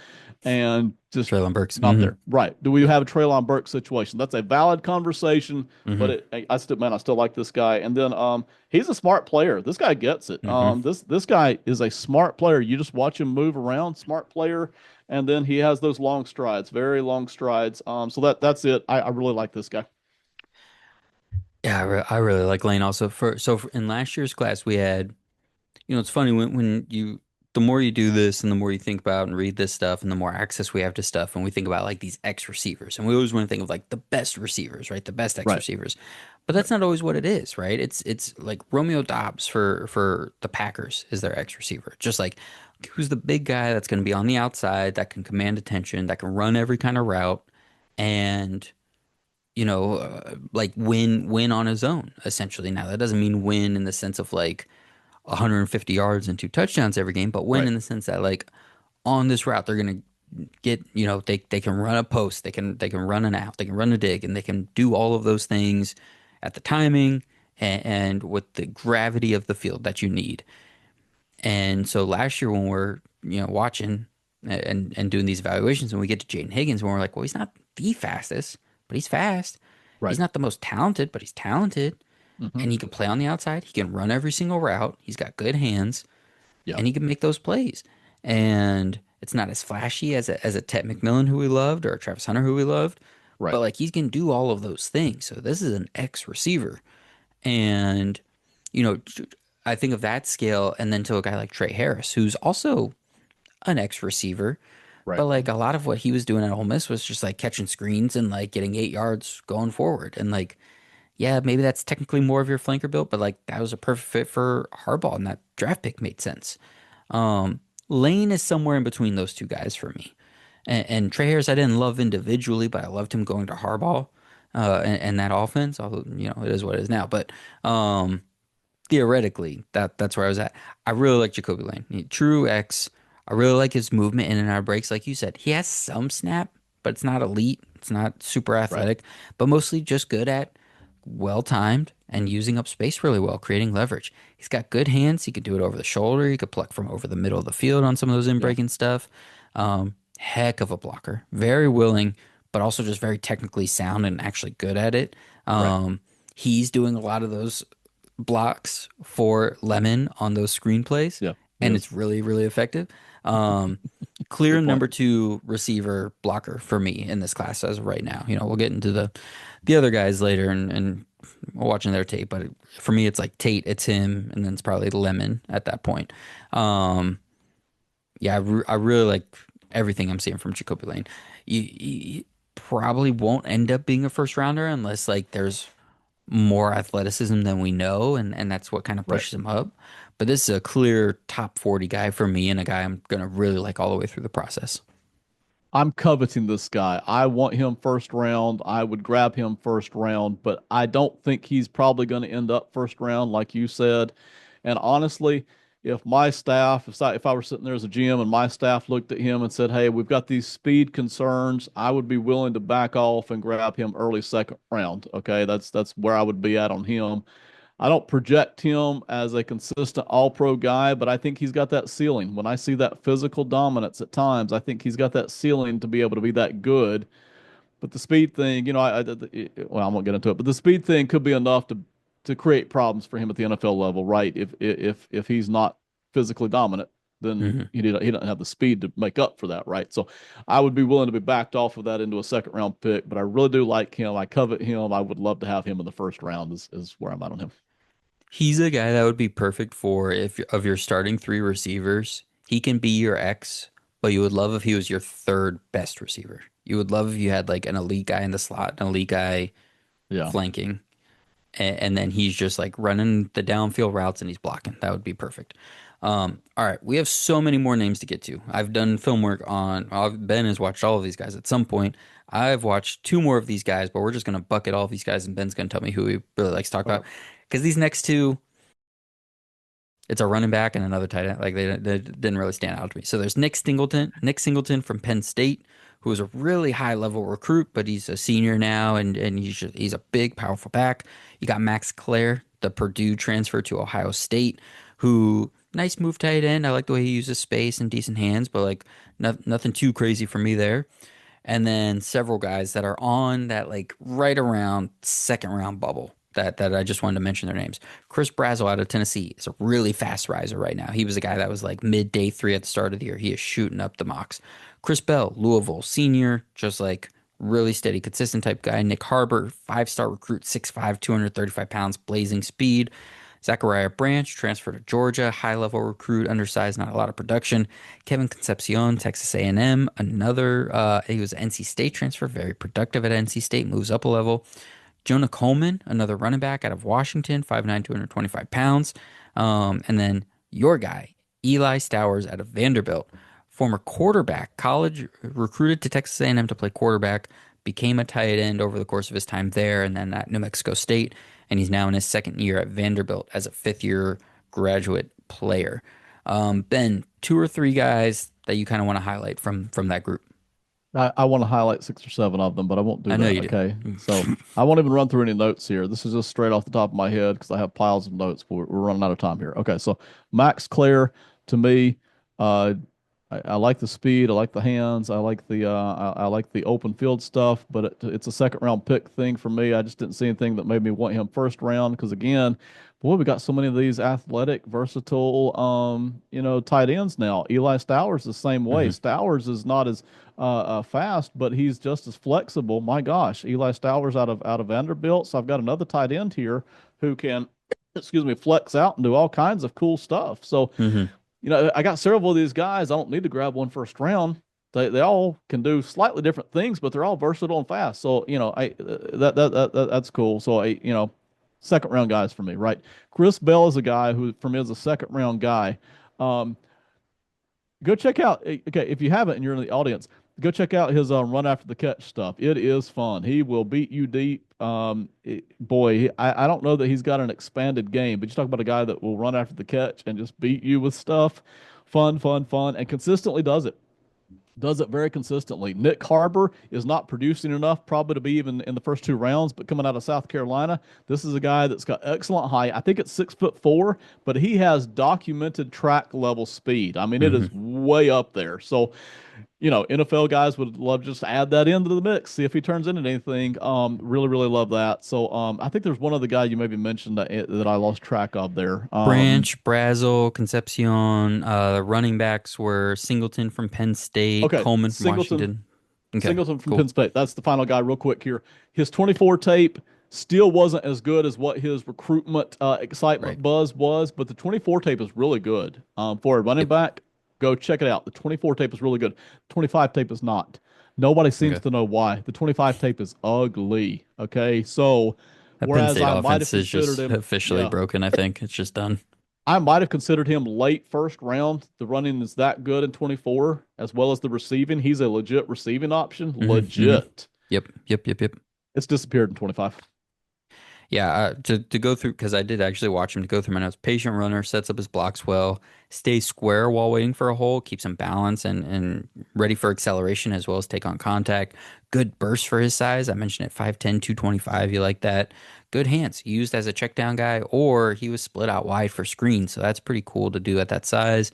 B: and just
A: Traylon Burks.
B: not there. Right. Do we
A: Yep.
B: have a Treylon Burks situation? That's a valid conversation, but
A: Hmm.
B: I still, man, I still like this guy. And then, he's a smart player. This guy gets it.
A: Hmm.
B: This guy is a smart player. You just watch him move around, smart player, and then he has those long strides, very long strides. So that's it. I really like this guy.
A: Yeah, I really like Lane also. In last year's class, we had, it's funny when you, the more you do this and the more you think about and read this stuff and the more access we have to stuff and we think about like these X receivers and we always want to think of like the best receivers, right? The best X
B: Right.
A: receivers. But
B: Right.
A: that's not always what it is, right? It's like Romeo Dobbs for the Packers is their X receiver. Just like who's the big guy that's going to be on the outside that can command attention, that can run every kind of route and like win on his own, essentially. Now, that doesn't mean win in the sense of like 150 yards and two touchdowns every game, but win
B: Right.
A: in the sense that like on this route they're gonna get, they can run a post, they can run an out, they can run a dig, and they can do all of those things at the timing and with the gravity of the field that you need. And so last year when we're watching and doing these evaluations, and we get to Jaden Higgins, when we're like, well, he's not the fastest, but he's fast. He's
B: Right.
A: not the most talented, but he's talented,
B: Hmm.
A: and he can play on the outside. He can run every single route. He's got good hands,
B: Yeah.
A: and he can make those plays. And it's not as flashy as a Ted McMillan who we loved or a Travis Hunter who we loved,
B: Right.
A: but like he can do all of those things. So this is an X receiver, and you know, I think of that scale, and then to a guy like Trey Harris, who's also an X receiver,
B: Right.
A: but like a lot of what he was doing at Ole Miss was just like catching screens and like getting 8 yards going forward, and like yeah, maybe that's technically more of your flanker build, but like that was a perfect fit for Harbaugh, and that draft pick made sense. Um, Lane is somewhere in between those two guys for me. And Trey Harris, I didn't love individually, but I loved him going to Harbaugh and that offense. Although it is what it is now. But theoretically, that's where I was at. I really like Jacoby Lane. True X. I really like his movement in and out of breaks. Like you said, he has some snap, but it's not elite. It's not super
B: Right.
A: athletic, but mostly just good at well timed and using up space really well, creating leverage. He's got good hands. He could do it over the shoulder. He could pluck from over the middle of the field on some of those in
B: Yeah.
A: breaking stuff. Heck of a blocker. Very willing, but also just very technically sound and actually good at it.
B: Right.
A: He's doing a lot of those blocks for Lemon on those screenplays,
B: Yeah. He
A: and
B: is.
A: it's really, really effective. Um, Clear
B: Good point.
A: number two receiver blocker for me in this class as of right now. We'll get into the other guys later and watching their tape, but for me, it's like Tate, it's him, and then it's probably Lemon at that point. Um, yeah, I really like everything I'm seeing from Jacoby Lane. You probably won't end up being a first rounder unless like there's more athleticism than we know, and that's what kind of
B: Right.
A: pushes him up. But this is a clear top 40 guy for me, and a guy I'm gonna really like all the way through the process.
B: I'm coveting this guy. I want him first round. I would grab him first round, but I don't think he's probably going to end up first round, like you said. And honestly, if my staff, if I were sitting there as a GM and my staff looked at him and said, "Hey, we've got these speed concerns," I would be willing to back off and grab him early second round. Okay, that's where I would be at on him. I don't project him as a consistent all pro guy, but I think he's got that ceiling. When I see that physical dominance at times, I think he's got that ceiling to be able to be that good. But the speed thing, well, I won't get into it, but the speed thing could be enough to create problems for him at the NFL level, right? If he's not physically dominant, then
A: Hmm.
B: he doesn't have the speed to make up for that, right? So I would be willing to be backed off of that into a second round pick, but I really do like him. I covet him. I would love to have him in the first round is where I'm at on him.
A: He's a guy that would be perfect for if of your starting three receivers. He can be your X, but you would love if he was your third best receiver. You would love if you had like an elite guy in the slot, an elite guy
B: Yeah.
A: flanking, and then he's just like running the downfield routes and he's blocking. That would be perfect. All right, we have so many more names to get to. I've done film work on. Ben has watched all of these guys at some point. I've watched two more of these guys, but we're just gonna bucket all of these guys, and Ben's gonna tell me who he really likes to talk about.
B: Okay.
A: Because these next two, it's a running back and another tight end. Like they didn't really stand out to me. So there's Nick Singleton from Penn State, who was a really high level recruit, but he's a senior now, and he's a big, powerful back. You got Max Clare, the Purdue transfer to Ohio State, who nice move tight end. I like the way he uses space and decent hands, but like nothing too crazy for me there. And then several guys that are on that like right around second round bubble that I just wanted to mention their names. Chris Brazel out of Tennessee is a really fast riser right now. He was a guy that was like mid day three at the start of the year. He is shooting up the mocks. Chris Bell, Louisville senior, just like really steady, consistent type guy. Nick Harbor, 5-star recruit, 6'5", 235 pounds, blazing speed. Zachariah Branch, transfer to Georgia, high-level recruit, undersized, not a lot of production. Kevin Concepcion, Texas A&M, another, he was NC State transfer, very productive at NC State, moves up a level. Jonah Coleman, another running back out of Washington, 5'9", 225 pounds. And then your guy, Eli Stowers out of Vanderbilt, former quarterback, college recruited to Texas A&M to play quarterback, became a tight end over the course of his time there and then at New Mexico State. And he's now in his second year at Vanderbilt as a fifth-year graduate player. Ben, two or three guys that you kind of want to highlight from that group.
B: I want to highlight 6 or 7 of them, but I won't do
A: I know
B: that.
A: you do.
B: Okay. So I won't even run through any notes here. This is just straight off the top of my head because I have piles of notes, but we're running out of time here. Okay. So Max Clare, to me, uh, I like the speed. I like the hands. I like the open field stuff, but it's a second round pick thing for me. I just didn't see anything that made me want him first round because again, boy, we got so many of these athletic, versatile, tight ends now. Eli Stowers the same way.
A: Hmm.
B: Stowers is not as fast, but he's just as flexible. My gosh, Eli Stowers out of Vanderbilt. So I've got another tight end here who can, excuse me, flex out and do all kinds of cool stuff. So
A: Hmm.
B: I got several of these guys. I don't need to grab one first round. They all can do slightly different things, but they're all versatile and fast. So that's cool. So second round guys for me, right? Chris Bell is a guy who for me is a second round guy. Um, Go check out. Okay, if you haven't and you're in the audience, go check out his run after the catch stuff. It is fun. He will beat you deep. Boy, I don't know that he's got an expanded game, but you talk about a guy that will run after the catch and just beat you with stuff. Fun, fun, fun, and consistently does it. Does it very consistently. Nick Harbor is not producing enough, probably to be even in the first 2 rounds, but coming out of South Carolina, this is a guy that's got excellent height. I think it's 6'4", but he has documented track level speed. I mean, it
A: Hmm.
B: is way up there. So, NFL guys would love to just add that into the mix, see if he turns into anything. Really, really love that. So, I think there's one other guy you maybe mentioned that I lost track of there.
A: Branch, Brazel, Concepcion. The running backs were Singleton from Penn State,
B: Okay,
A: Coleman from
B: Singleton.
A: Washington. Okay,
B: Singleton from
A: cool.
B: Penn State. That's the final guy, real quick here. His 24 tape still wasn't as good as what his recruitment
A: Right.
B: excitement buzz was, but the 24 tape is really good. For a running
A: Yep.
B: back, go check it out. The 24 tape is really good. 25 tape is not. Nobody seems
A: Okay.
B: to know why. The 25 tape is ugly. Okay. So,
A: That Penn
B: whereas
A: State
B: I might have
A: offense is
B: considered
A: just
B: him,
A: officially
B: yeah,
A: broken, I think. It's just done.
B: I might have considered him late first round. The running is that good in 24, as well as the receiving. He's a legit receiving option.
A: Hmm. Hmm.
B: Legit.
A: Yep. Yep. Yep. Yep.
B: It's disappeared in 25.
A: Yeah, to go through because I did actually watch him to go through my notes. Patient runner, sets up his blocks well, stays square while waiting for a hole, keeps him balanced and ready for acceleration as well as take on contact. Good burst for his size. I mentioned it 5'10", 225. You like that? Good hands. Used as a check down guy, or he was split out wide for screens. So that's pretty cool to do at that size.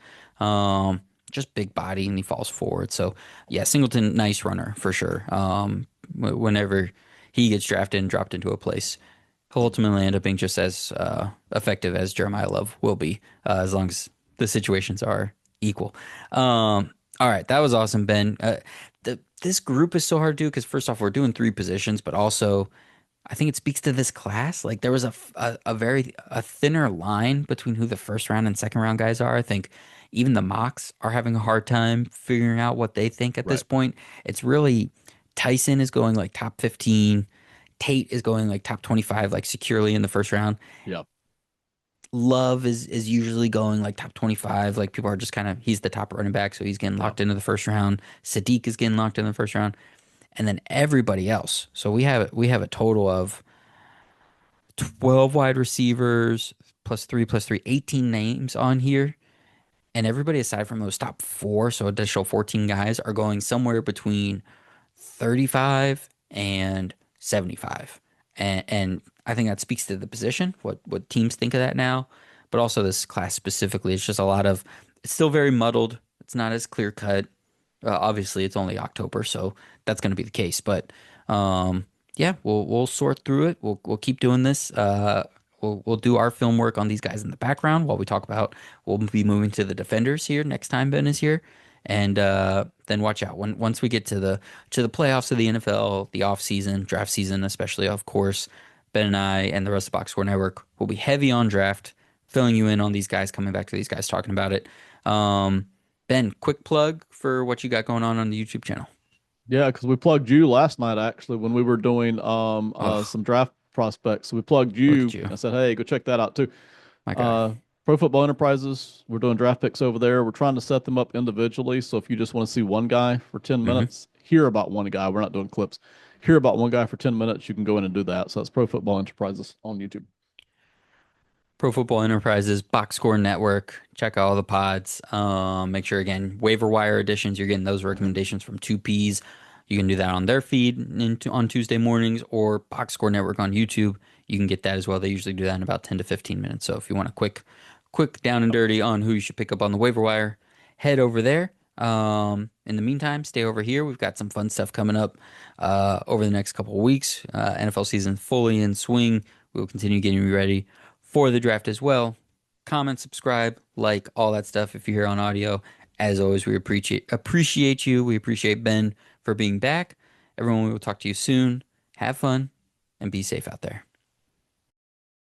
A: Just big body and he falls forward. So yeah, Singleton, nice runner for sure. Whenever he gets drafted and dropped into a place, he'll ultimately end up being just as effective as Jeremiah Love will be, as long as the situations are equal. All right, that was awesome, Ben. This group is so hard to do because first off, we're doing three positions, but also I think it speaks to this class. Like there was a very a thinner line between who the first round and second round guys are. I think even the mocks are having a hard time figuring out what they think at this
B: Right.
A: point. It's really Tyson is going like top 15. Tate is going like top 25, like securely in the first round.
B: Yeah.
A: Love is usually going like top 25. Like people are just kind of he's the top running back, so he's getting
B: Yeah.
A: locked into the first round. Sadiq is getting locked in the first round, and then everybody else. So we have a total of 12 wide receivers plus three, 18 names on here. And everybody aside from those top four, so additional 14 guys, are going somewhere between 35 and 75. And I think that speaks to the position, what teams think of that now, but also this class specifically. It's just a lot of, it's still very muddled. It's not as clear cut. Obviously, it's only October, so that's going to be the case. But yeah, we'll sort through it. We'll keep doing this. We'll do our film work on these guys in the background while we talk about. We'll be moving to the defenders here next time Ben is here, and then watch out when once we get to the playoffs of the NFL, the off season, draft season, especially of course. Ben and I and the rest of the Box Score Network will be heavy on draft, filling you in on these guys, coming back to these guys, talking about it. Um, Ben, quick plug for what you got going on the YouTube channel.
B: Yeah, because we plugged you last night actually when we were doing
A: Oh,
B: some draft prospects. So we plugged
A: look at
B: you.
A: you,
B: I said, hey, go check that out too.
A: my guy.
B: Uh, Pro Football Enterprises, we're doing draft picks over there. We're trying to set them up individually. So if you just want to see one guy for 10
A: hmm
B: minutes, hear about one guy. We're not doing clips. Hear about one guy for 10 minutes, you can go in and do that. So that's Pro Football Enterprises on YouTube.
A: Pro Football Enterprises, Box Score Network. Check out all the pods. Make sure again, waiver wire editions. You're getting those recommendations from 2Ps. You can do that on their feed on Tuesday mornings or Box Score Network on YouTube. You can get that as well. They usually do that in about 10 to 15 minutes. So if you want a quick down and dirty on who you should pick up on the waiver wire, head over there. In the meantime, stay over here. We've got some fun stuff coming up over the next couple of weeks. NFL season fully in swing. We will continue getting you ready for the draft as well. Comment, subscribe, like all that stuff if you're here on audio. As always, we appreciate you. We appreciate Ben for being back. Everyone, we will talk to you soon. Have fun and be safe out there.